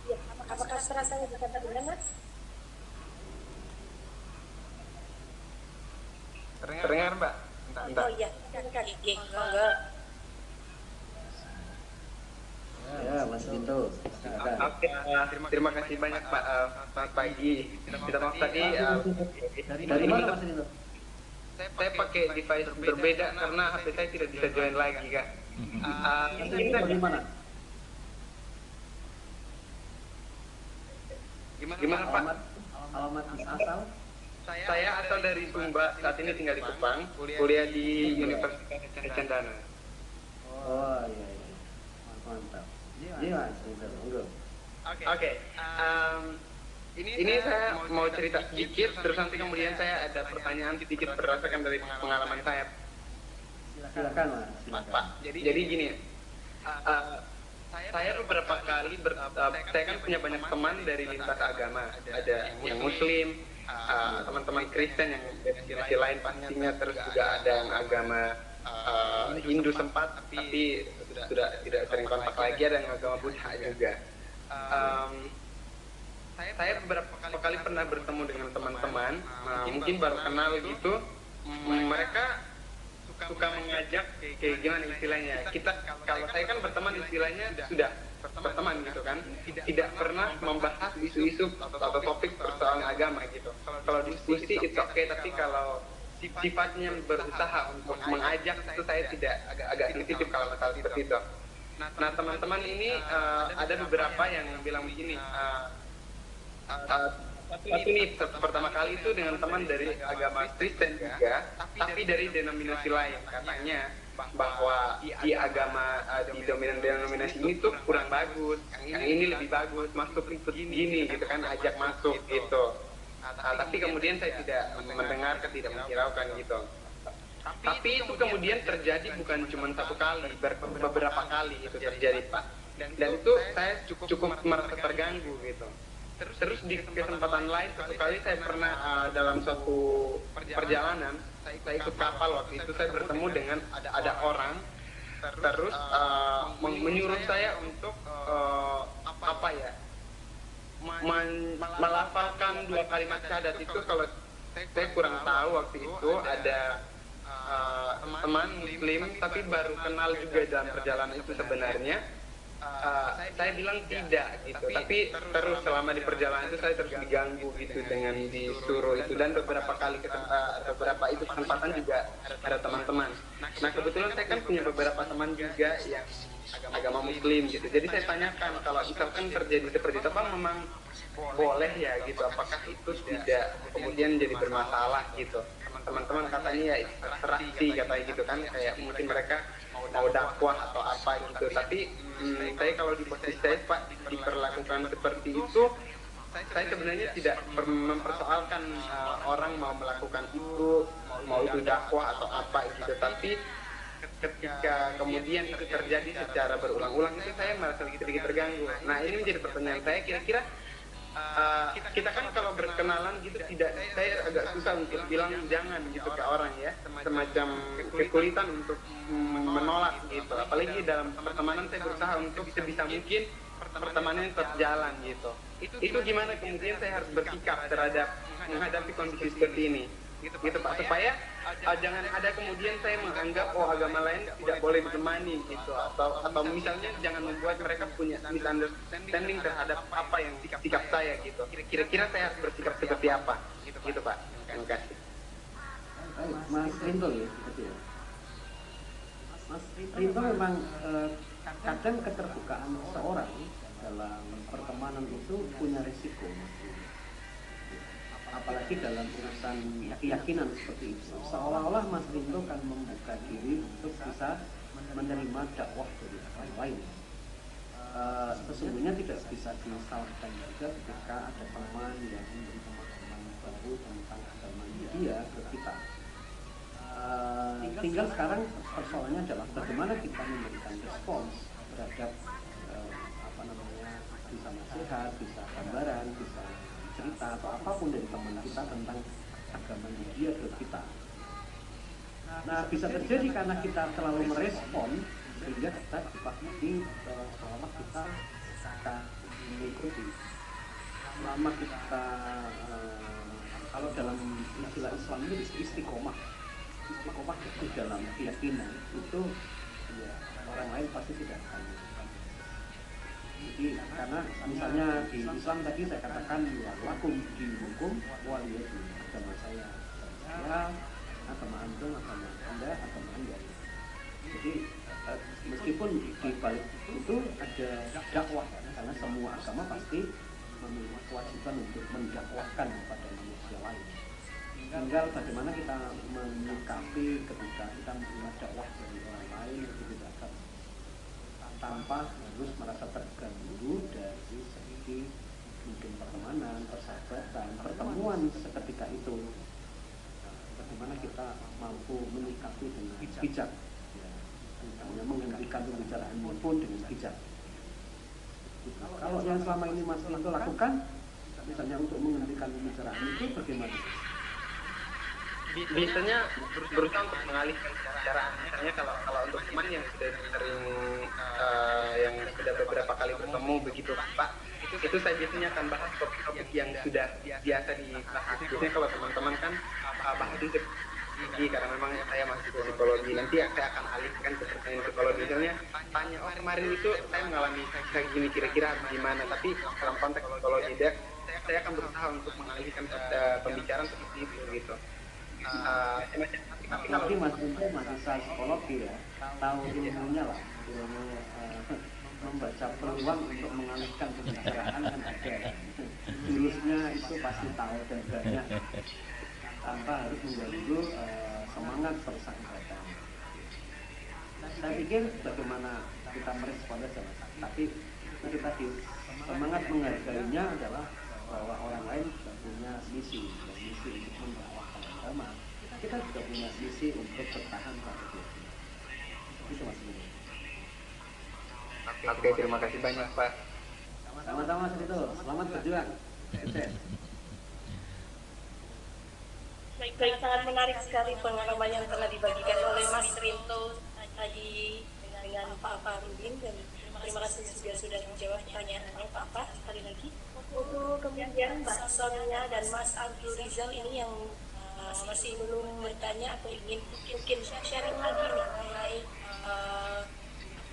ya, apakah terasa bisa terdengar Mas? Terdengar Mbak? Entah. Oh iya, silakan. Monggo. Ya, Mas Rinto. Oke, terima kasih banyak Pak. Selamat pagi. Kita maaf tadi Dari mana Mas Rinto? Saya pakai device berbeda karena HP saya tidak bisa join lagi, Kak. Itu bagaimana? Gimana, Pak? Alamat asal? Saya asal dari Sumba, saat ini tinggal di Kupang, kuliah di Universitas Cendana. Oh iya. Mantap. Iya mas, enggak. Oke, ini saya mau cerita sedikit, terus nanti kemudian saya ada pertanyaan sedikit berdasarkan dari pengalaman saya. Silakan mas. Pak. Jadi gini, saya beberapa kali saya kan punya banyak teman dari lintas agama, ada yang Muslim, teman-teman Kristen yang denominasi lain pastinya, terus juga ada yang agama Hindu sempat, tapi sudah tidak sering kontak lagi, ada yang agama Buddha juga. Saya beberapa kali pernah bertemu dengan teman-teman, mungkin baru kenal gitu, mereka suka mengajak kayak gimana istilahnya, kita kalau saya kan berteman istilahnya sudah berteman gitu kan, tidak pernah membahas isu-isu atau topik persoalan agama gitu. Kalau diskusi itu oke, tapi kalau sifatnya berusaha untuk mengajak itu saya tidak, agak sensitif kalau masalah seperti itu. Nah teman-teman ini ada beberapa yang bilang begini, satu nih pertama kali itu dengan teman dari agama Kristen juga, tapi dari denominasi lain, katanya bahwa di agama di denominasi ini tuh kurang bagus, yang ini lebih bagus, masuk ikut gini gitu kan, ajak masuk gitu. Tapi kemudian saya tidak mendengar, tidak menghiraukan gitu. Tapi itu kemudian terjadi bukan cuma satu kali, beberapa kali itu terjadi, Pak. Dan itu saya cukup merasa terganggu gitu. Terus di kesempatan lain, satu kali saya pernah dalam suatu perjalanan, saya ikut kapal waktu itu, saya bertemu dengan ada orang, terus menyuruh saya untuk melafalkan 2 kalimat syahadat itu. Kalau saya kurang tahu waktu itu ada teman Muslim, tapi baru kenal juga dalam perjalanan itu sebenarnya. Saya bilang tidak gitu, tapi terus selama di perjalanan itu saya terus diganggu gitu dengan disuruh itu, dan beberapa kali beberapa itu kesempatan juga ada teman-teman. Nah kebetulan saya kan punya beberapa teman juga yang agama Muslim gitu, jadi saya tanyakan kalau misalkan terjadi seperti itu apa memang boleh ya gitu, apakah itu tidak kemudian jadi bermasalah gitu. Teman-teman katanya ya terserah sih katanya gitu kan, kayak mungkin mereka mau dakwah atau apa gitu. Tapi saya kalau di posisi saya, Pak, diperlakukan seperti itu, saya sebenarnya tidak mempersoalkan orang mau melakukan itu, mau itu dakwah atau apa gitu. Tapi ketika kemudian itu terjadi secara berulang-ulang, itu saya merasa sedikit terganggu. Nah ini menjadi pertanyaan saya, kira-kira kita kan kalau berkenalan gitu tidak, saya agak susah untuk bilang jangan gitu ke orang ya, semacam kesulitan untuk menolak gitu. Apalagi dalam pertemanan saya berusaha untuk sebisa mungkin pertemanan tetap jalan gitu. Itu gimana kemudian saya harus bersikap terhadap menghadapi kondisi seperti ini gitu Pak, supaya jangan ada kemudian saya menganggap agama lain tidak boleh ditemani gitu, atau misalnya jangan membuat mereka punya misunderstanding terhadap apa yang sikap saya gitu. Kira-kira saya harus bersikap seperti apa gitu Pak. Terima kasih. Mas Rinto ya, gitu ya. Mas Rinto memang kadang keterbukaan seorang dalam pertemanan itu punya risiko, Mas. Apalagi dalam urusan keyakinan seperti itu, seolah-olah Mas Rinto kan membuka diri untuk bisa menerima dakwah dari orang lain. Sesungguhnya tidak bisa disalahkan juga ketika ada teman yang memberi pemahaman baru tentang agama dia ke kita. Tinggal sekarang persoalannya adalah bagaimana kita memberikan respons terhadap bisa nasihat, bisa gambaran, bisa cerita atau apapun dari teman kita tentang agama dia ke kita. Nah bisa terjadi karena kita terlalu merespon sehingga kita dipahami seolah kita akan mengikuti. Lama kita kalau dalam istilah Islam itu istiqomah itu dalam keyakinan itu ya, orang lain pasti tidak akan. Jadi karena misalnya di Islam tadi saya katakan lakum di hukum wali di agama saya agama antum, agama anda, agama anda. Jadi meskipun di balik itu ada dakwah, karena semua agama pasti memiliki kewajiban untuk mendakwahkan kepada manusia lain. Tinggal bagaimana kita menyikapi ketika kita menerima dakwah dari orang lain itu tidak tanpa harus merasa terganggu dari segi mungkin pertemanan, persahabatan, pertemuan seketika itu. Bagaimana kita mampu menyikapi dengan bijak, ya, menghentikan pembicaraan pun dengan bijak. Kalau yang selama ini Mas Linto lakukan, misalnya untuk menghentikan pembicaraan itu bagaimana? Biasanya berusaha untuk mengalihkan pembicaraan. Misalnya kalau untuk teman yang sudah sering yang sudah beberapa kali bertemu begitu Pak, itu saya biasanya akan bahas topik-topik yang sudah biasa dibahas. Biasanya kalau teman-teman kan bahas itu karena memang saya masih psikologi, nanti saya akan alihkan ke pertanyaan psikologi. Misalnya tanya, oh kemarin itu saya mengalami kayak gini, kira-kira gimana, tapi dalam konteks psikologi saya akan berusaha untuk mengalihkan pembicaraan seperti itu gitu. Tapi Mas Linto mahasiswa psikologi ya, tahu ilmunya lah, ilmu membaca peluang untuk mengalihkan pembicaraan kan ada. Jurusnya itu pasti tahu dan banyak, tanpa harus mengganggu semangat persahabatan. Saya pikir bagaimana kita meresponnya saja, tapi kita tadi semangat menghargainya adalah bahwa orang lain juga punya misi, dan misi untuk mendakwahkan agama. Kita juga punya misi untuk bertahan pada diri. Itu Mas Linto. Oke, terima kasih banyak Pak. Sama-sama Mas Linto, selamat berjuang. Sukses. Baik, sangat menarik sekali pengalaman yang telah dibagikan oleh Mas Rinto tadi dengan Pak Farudin, dan terima kasih sudah menjawab pertanyaannya Pak Pak sekali lagi. Untuk kemudian Mbak Sonia dan Mas Abdul Rizal ini yang masih belum bertanya atau ingin mungkin sharing lagi nih mengenai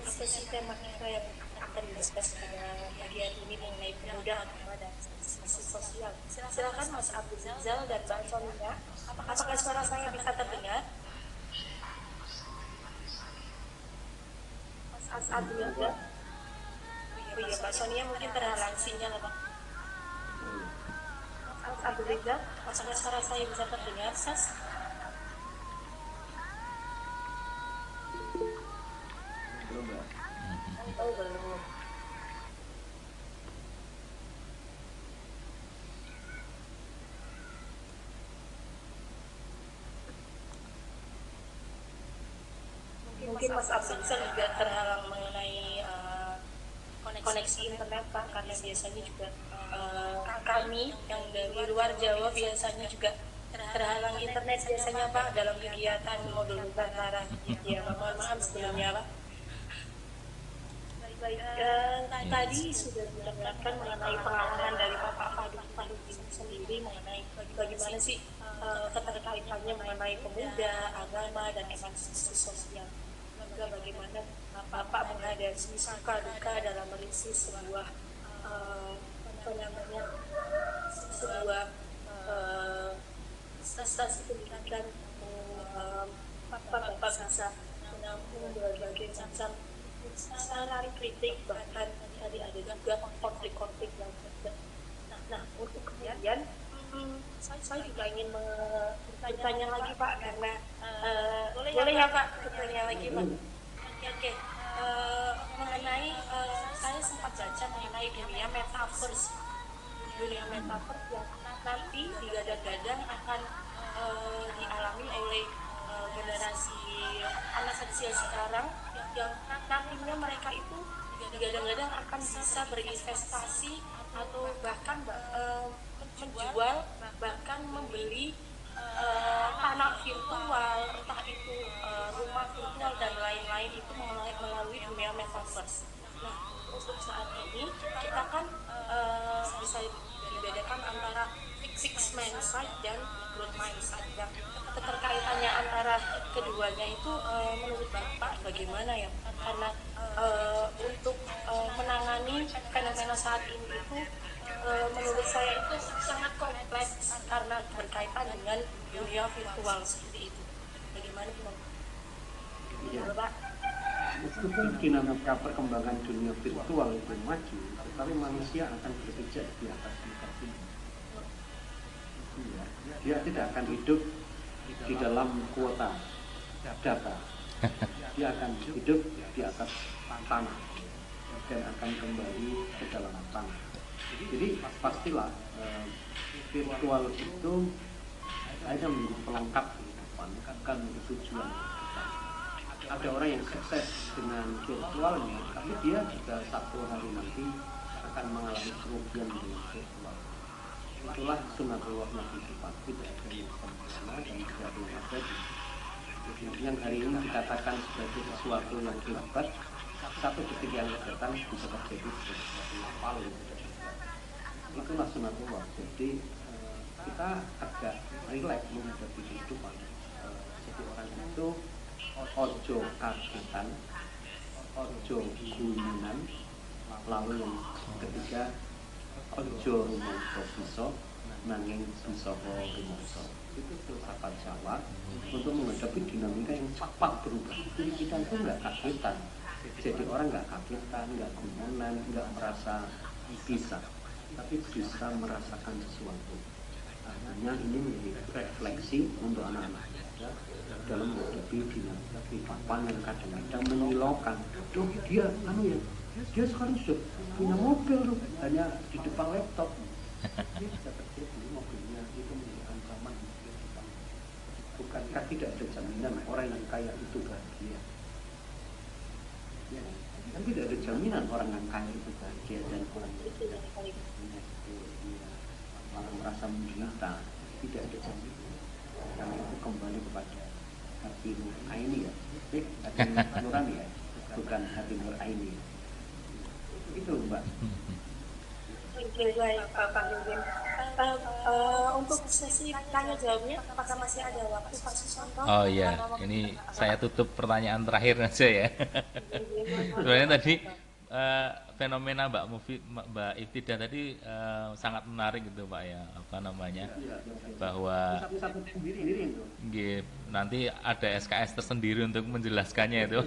apa sih tema kita yang akan dibahas pada pagi hari ini mengenai pemuda agama dan isu sosial. Silakan Mas Abdul Rizal dan Mbak Sonia. Apakah suara saya bisa terdengar? Mas Abdul Rizal? Oh iya, Mbak Sonia mungkin terhalang sinyal apa? Mas Abdul Rizal, apakah suara saya bisa terdengar? Belum Mbak. Oh, belum. Mungkin Mas Abdul juga terhalang mengenai koneksi internet Pak, karena biasanya juga kami yang dari luar Jawa biasanya juga terhalang internet biasanya Pak dalam kegiatan modul Nusantara. Ya, mohon maaf sebelumnya Pak. Baik, tadi sudah didengarkan mengenai pengalaman dari Bapak Farudin sendiri mengenai bagaimana sih keterkaitannya mengenai pemuda, agama, dan emansipasi sosial. Juga bagaimana Bapak menghadapi suka duka dalam merintis sebuah stasi pendidikan. Bapak bisa menampung berbagai macam saran kritik, bahkan tadi ada juga konflik-konflik yang terjadi. Nah, untuk kemudian saya juga ingin bertanya lagi Pak, karena boleh ya Pak bertanya lagi Pak? Oke. Mengenai saya sempat baca mengenai dunia metaverse yang nanti digadang-gadang akan dialami oleh generasi anak kecil sekarang, yang nantinya mereka itu digadang-gadang akan bisa berinvestasi atau bahkan menjual, bahkan membeli tanah virtual, entah itu rumah virtual dan lain-lain, itu melalui dunia metaverse. Nah, untuk saat ini kita kan bisa dibedakan antara fixed mindset dan growth mindset. Dan keterkaitannya antara keduanya itu menurut Bapak bagaimana ya? Karena untuk menangani fenomena saat ini itu menurut saya itu sangat kompleks karena berkaitan dengan dunia virtual seperti itu. Bagaimana Pak? Iya. Bapak? Meskipun dinamika perkembangan dunia virtual itu maju, tetapi manusia akan berpijak di atas muka bumi. Iya. Dia tidak akan hidup di dalam kuota data. Dia akan hidup di atas tanah dan akan kembali ke dalam tanah. Jadi pastilah virtual itu hanya menjadi pelengkap kehidupan, bukan tujuan. Ada orang yang sukses dengan virtualnya, tapi dia juga satu hari nanti akan mengalami kerugian dengan virtual. Itulah sunatullah kehidupan, tidak ada yang sempurna dan tidak ada yang abadi. Yang hari ini dikatakan sebagai sesuatu yang hebat, satu detik yang datang bisa terjadi sesuatu yang paling tidak. Itulah sunatullah. Jadi kita agak rileks menghadapi kehidupan. Jadi orang itu ojo kagetan, ojo gumunan, lalu yang ketiga ojo rumangsa bisa nanging bisa rumangsa. Itu filsafat Jawa untuk menghadapi dinamika yang cepat berubah. Jadi kita itu nggak kagetan. Jadi orang nggak kagetan, nggak gumunan, nggak merasa bisa, tapi bisa merasakan sesuatu. Artinya ini menjadi refleksi untuk anak-anak ya, dalam menghadapi dinamika kehidupan yang kadang-kadang menyilaukan. Tuh dia, dia sekarang sudah punya mobil tuh, hanya di depan laptop. Ini bisa terjadi, mobilnya itu menjadi ancaman kehidupan. Bukankah tidak ada jaminan orang yang kaya itu bahagia? Ya, kan tidak ada jaminan orang yang kaya itu bahagia dan orang malah merasa menderita, tidak ada jaminan. Karena itu kembali kepada hati nur aini ya, hati nurani ya, bukan hati nur aini. Itu Mbak. Baik, Pak Nurdin. Untuk sesi tanya jawabnya, apakah masih ada waktu Pak Susanto? Oh iya, ini saya tutup pertanyaan terakhir aja ya. Sebenarnya tadi fenomena Mbak Iftidah tadi sangat menarik gitu Pak ya, apa namanya, bahwa nanti ada SKS tersendiri untuk menjelaskannya itu.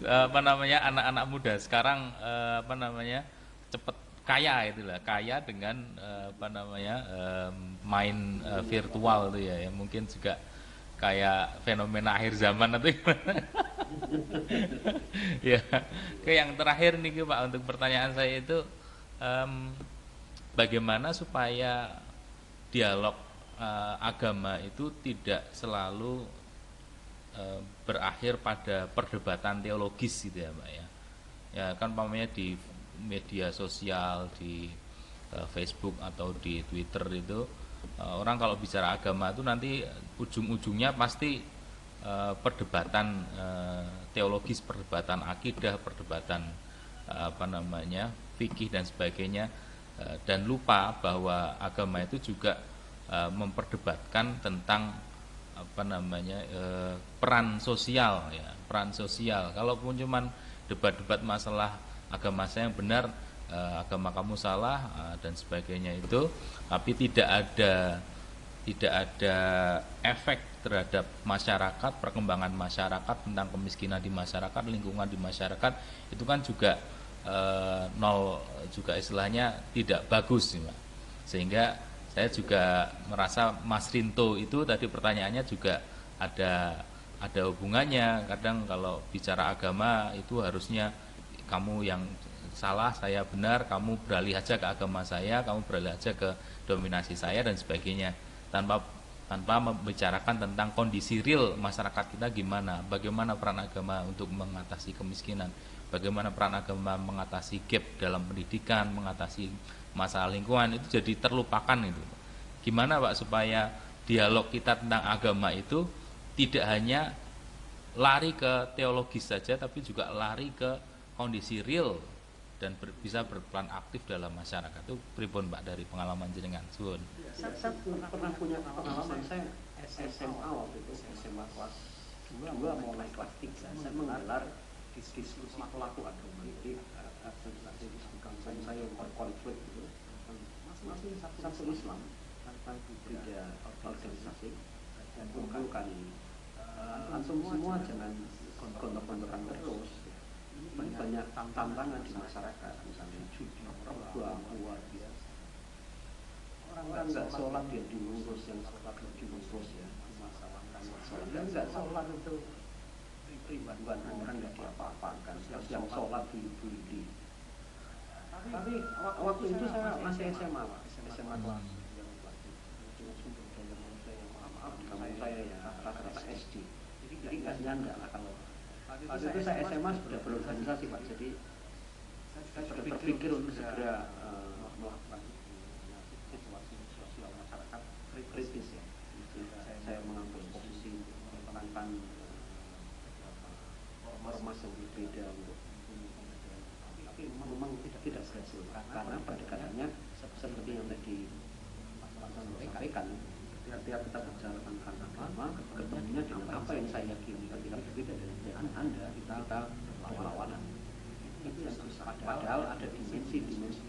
Apa namanya, anak-anak muda sekarang apa namanya, cepat kaya itulah, kaya dengan apa namanya, main virtual itu ya, mungkin juga kayak fenomena akhir zaman atau gimana. Ya, oke, yang terakhir nih Pak, untuk pertanyaan saya itu bagaimana supaya dialog agama itu tidak selalu berakhir pada perdebatan teologis gitu ya Pak ya. Ya kan pamannya di media sosial, di Facebook atau di Twitter itu orang kalau bicara agama itu nanti ujung-ujungnya pasti perdebatan teologis, perdebatan akidah, perdebatan apa namanya, fikih dan sebagainya, dan lupa bahwa agama itu juga memperdebatkan tentang apa namanya, peran sosial ya, peran sosial. Kalaupun cuman debat-debat masalah agama saya yang benar, agama kamu salah dan sebagainya itu, tapi tidak ada efek terhadap masyarakat, perkembangan masyarakat, tentang kemiskinan di masyarakat, lingkungan di masyarakat, itu kan juga nol juga, istilahnya tidak bagus Mbak. Sehingga saya juga merasa Mas Rinto itu tadi pertanyaannya juga ada hubungannya. Kadang kalau bicara agama itu harusnya kamu yang salah, saya benar, kamu beralih aja ke agama saya, kamu beralih aja ke dominasi saya dan sebagainya, tanpa membicarakan tentang kondisi real masyarakat kita gimana, bagaimana peran agama untuk mengatasi kemiskinan, bagaimana peran agama mengatasi gap dalam pendidikan, mengatasi masalah lingkungan, itu jadi terlupakan itu. Gimana Pak supaya dialog kita tentang agama itu tidak hanya lari ke teologis saja, tapi juga lari ke kondisi real dan bisa berperan aktif dalam masyarakat. Itu pripun Pak dari pengalaman jenengan? Suwun. Saya pernah punya pengalaman, saya SMA waktu itu, SMA kelas 2 mau naik kelas 3, saya menggelar diskusi pelaku agama. Jadi bukan saya yang berkonflik gitu, masing-masing satu Islam tanpa beda organisasi dan kumpulkan ini. Semua jangan gontok-gontokan terus. Ini banyak tantangan di masyarakat, misalnya orang luar biasa. Orang nggak sholat dia diurus, yang sholat diurus ya, masalahkan sholat. Yang nggak sholat itu ribuan orang nggak diapa-apakan, yang sholat dibully. Tapi waktu itu saya masih SMA kelas dengan sumber daya manusia yang maaf kamu saya ya rata-rata SD. Jadi nggak nyanda lah kalau waktu itu saya SMA sudah berorganisasi Pak. Jadi saya sudah berpikir untuk segera melakukan situasi sosial masyarakat kritis ya. Saya mengambil posisi menekankan ormas yang berbeda untuk tapi memang tidak berhasil karena pendekatannya seperti yang tadi Pak sampaikan, tiap kita bicara tentang agama ketemunya dengan apa yang saya yakini. Ketika berbeda dengan Anda, kita berlawanan. Itu yang susah. Padahal ada dimensi-dimensi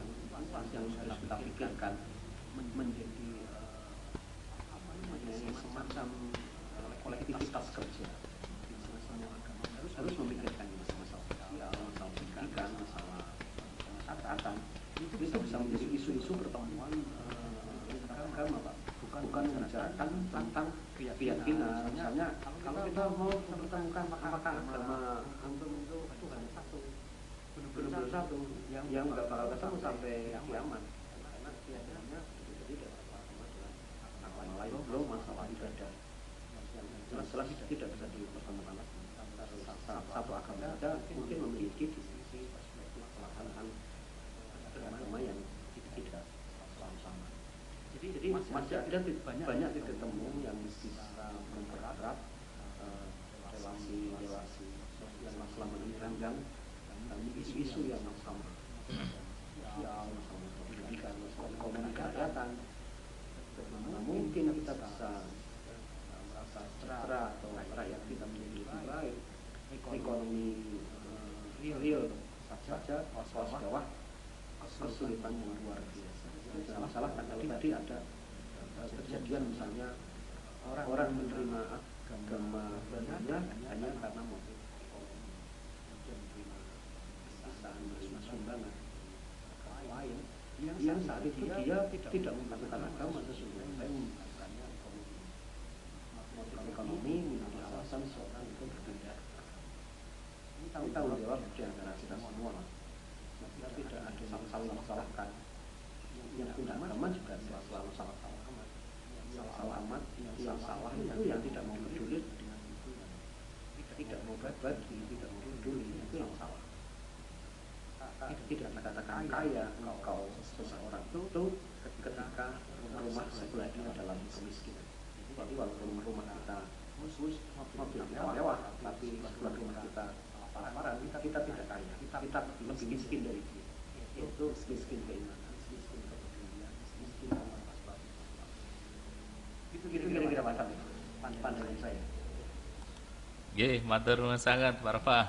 yang harus kita pikirkan menjadi semacam kolektivitas kerja. Semua agama harus memikirkan masalah sosial, masalah pendidikan, masalah kemasyarakatan. Itu bisa menjadi isu-isu pertemuan agama Pak. Bukan membicarakan tentang keyakinan. Misalnya kalau kita mau mempertemukan apakah agama antum itu hanya satu, benar-benar satu, yang nggak bakal ketemu sampai kiamat. Karena keyakinannya tidak agama lain, belum masalah ibadah. Jelas-jelas tidak bisa dipertemukan lagi. Satu agama saja mungkin memiliki sisi perspektif pelaksanaan agama yang tidak selalu sama. Jadi masih ada banyak titik temu yang bisa mempererat relasi sosial yang selama ini renggang dan isu-isu yang sama, sosial, masalah pendidikan, masalah ekonomi kerakyatan. Bagaimana mungkin kita bisa merasa sejahtera atau rakyat kita menjadi lebih baik, ekonomi real saja, bawah kesulitan yang luar biasa. Masalah tadi ada kejadian misalnya orang menerima agama benar hanya karena motif ekonomi, menerima menerima sumbangan lain yang saat itu dia tidak menggunakan agama sesungguhnya, saya menggunakannya ekonomi. Motif ekonomi menjadi alasan seorang itu berbeda. Ini tanggung jawab di antara kita semua lah. Tidak ada yang saling menyalahkan. Yang punya agama juga tidak selalu salah amat. Yang salah itu yang tidak mau peduli dengan itu, tidak mau berbagi, tidak mau peduli, itu yang salah. Tidak dikatakan kaya engkau seseorang itu ketika rumah sebelahnya dalam kemiskinan. Jadi walaupun rumah kita mobil mewah, tapi sebelah rumah kita kelaparan, kita tidak kaya, kita lebih miskin dari dia. Itu miskin keimanan, miskin kepedulian, miskin amal. Itu kira-kira macam pandangan saya. Nggih, matur nuwun sangat Pak Arfa.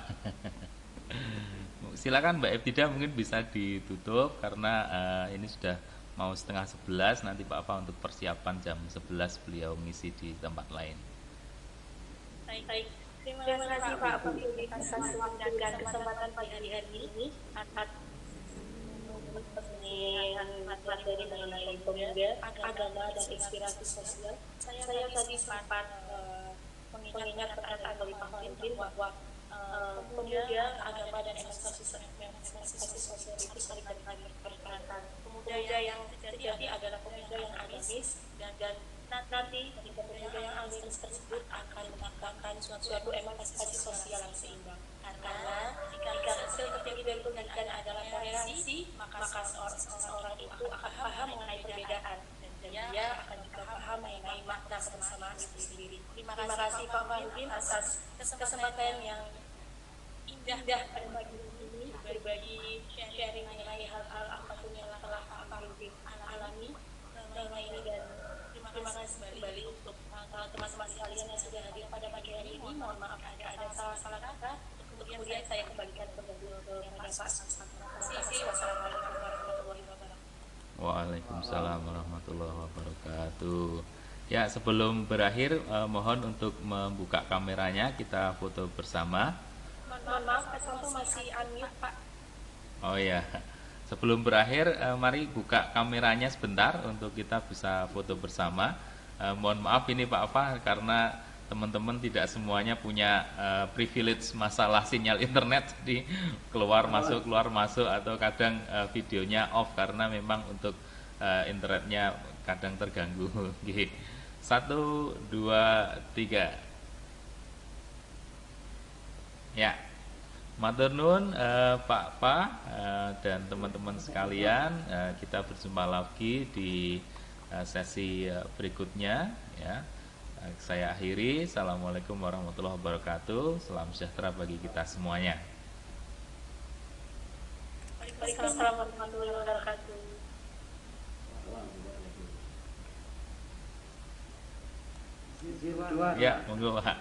Silakan Mbak Ebtida mungkin bisa ditutup karena ini sudah mau 10:30, nanti Pak Arfa untuk persiapan jam 11 beliau ngisi di tempat lain. Baik. Terima kasih Pak Budi atas waktu dan kesempatan pada hari ini atas materi mengenai pemuda, agama dan inspirasi sosial. Saya tadi sempat mengingat perkataan dari Pak Budi bahwa pemuda, agama dan inspirasi sosial itu saling berkaitan. Pemuda yang sejati adalah pemuda yang agamis dan nanti ketika pemuda yang agamis tersebut akan menciptakan suatu emansipasi sosial yang seimbang. Karena jika hasil terjadi dari pendidikan adalah toleransi, maka seorang itu akan paham mengenai perbedaan dan dia akan juga paham mengenai makna kebersamaan itu sendiri. Terima kasih Pak Farudin atas kesempatan yang indah pada pagi ini berbagi sharing mengenai hal-hal apapun yang telah Pak Farudin alami selama ini, dan terima kasih kembali untuk teman-teman sekalian yang sudah hadir pada pagi hari ini. Mohon maaf jika ada salah-salah kata. Untuk kemudian saya kembalikan ke Mas Fas. Terima kasih. Wassalamualaikum warahmatullahi wabarakatuh. Waalaikumsalam warahmatullahi wabarakatuh. Ya, sebelum berakhir mohon untuk membuka kameranya, kita foto bersama. Mohon maaf, Pak Santo masih unmute, Pak. Oh ya, sebelum berakhir mari buka kameranya sebentar untuk kita bisa foto bersama. Mohon maaf ini Pak Afa karena teman-teman tidak semuanya punya privilege masalah sinyal internet, jadi keluar masuk atau kadang videonya off karena memang untuk internetnya kadang terganggu. 1, 2, 3. Ya, matur nuwun Pak Pa dan teman-teman sekalian, kita berjumpa lagi di sesi berikutnya ya. Saya akhiri. Assalamualaikum warahmatullahi wabarakatuh. Salam sejahtera bagi kita semuanya. Waalaikumsalam warahmatullahi wabarakatuh. Ya, monggo Pak.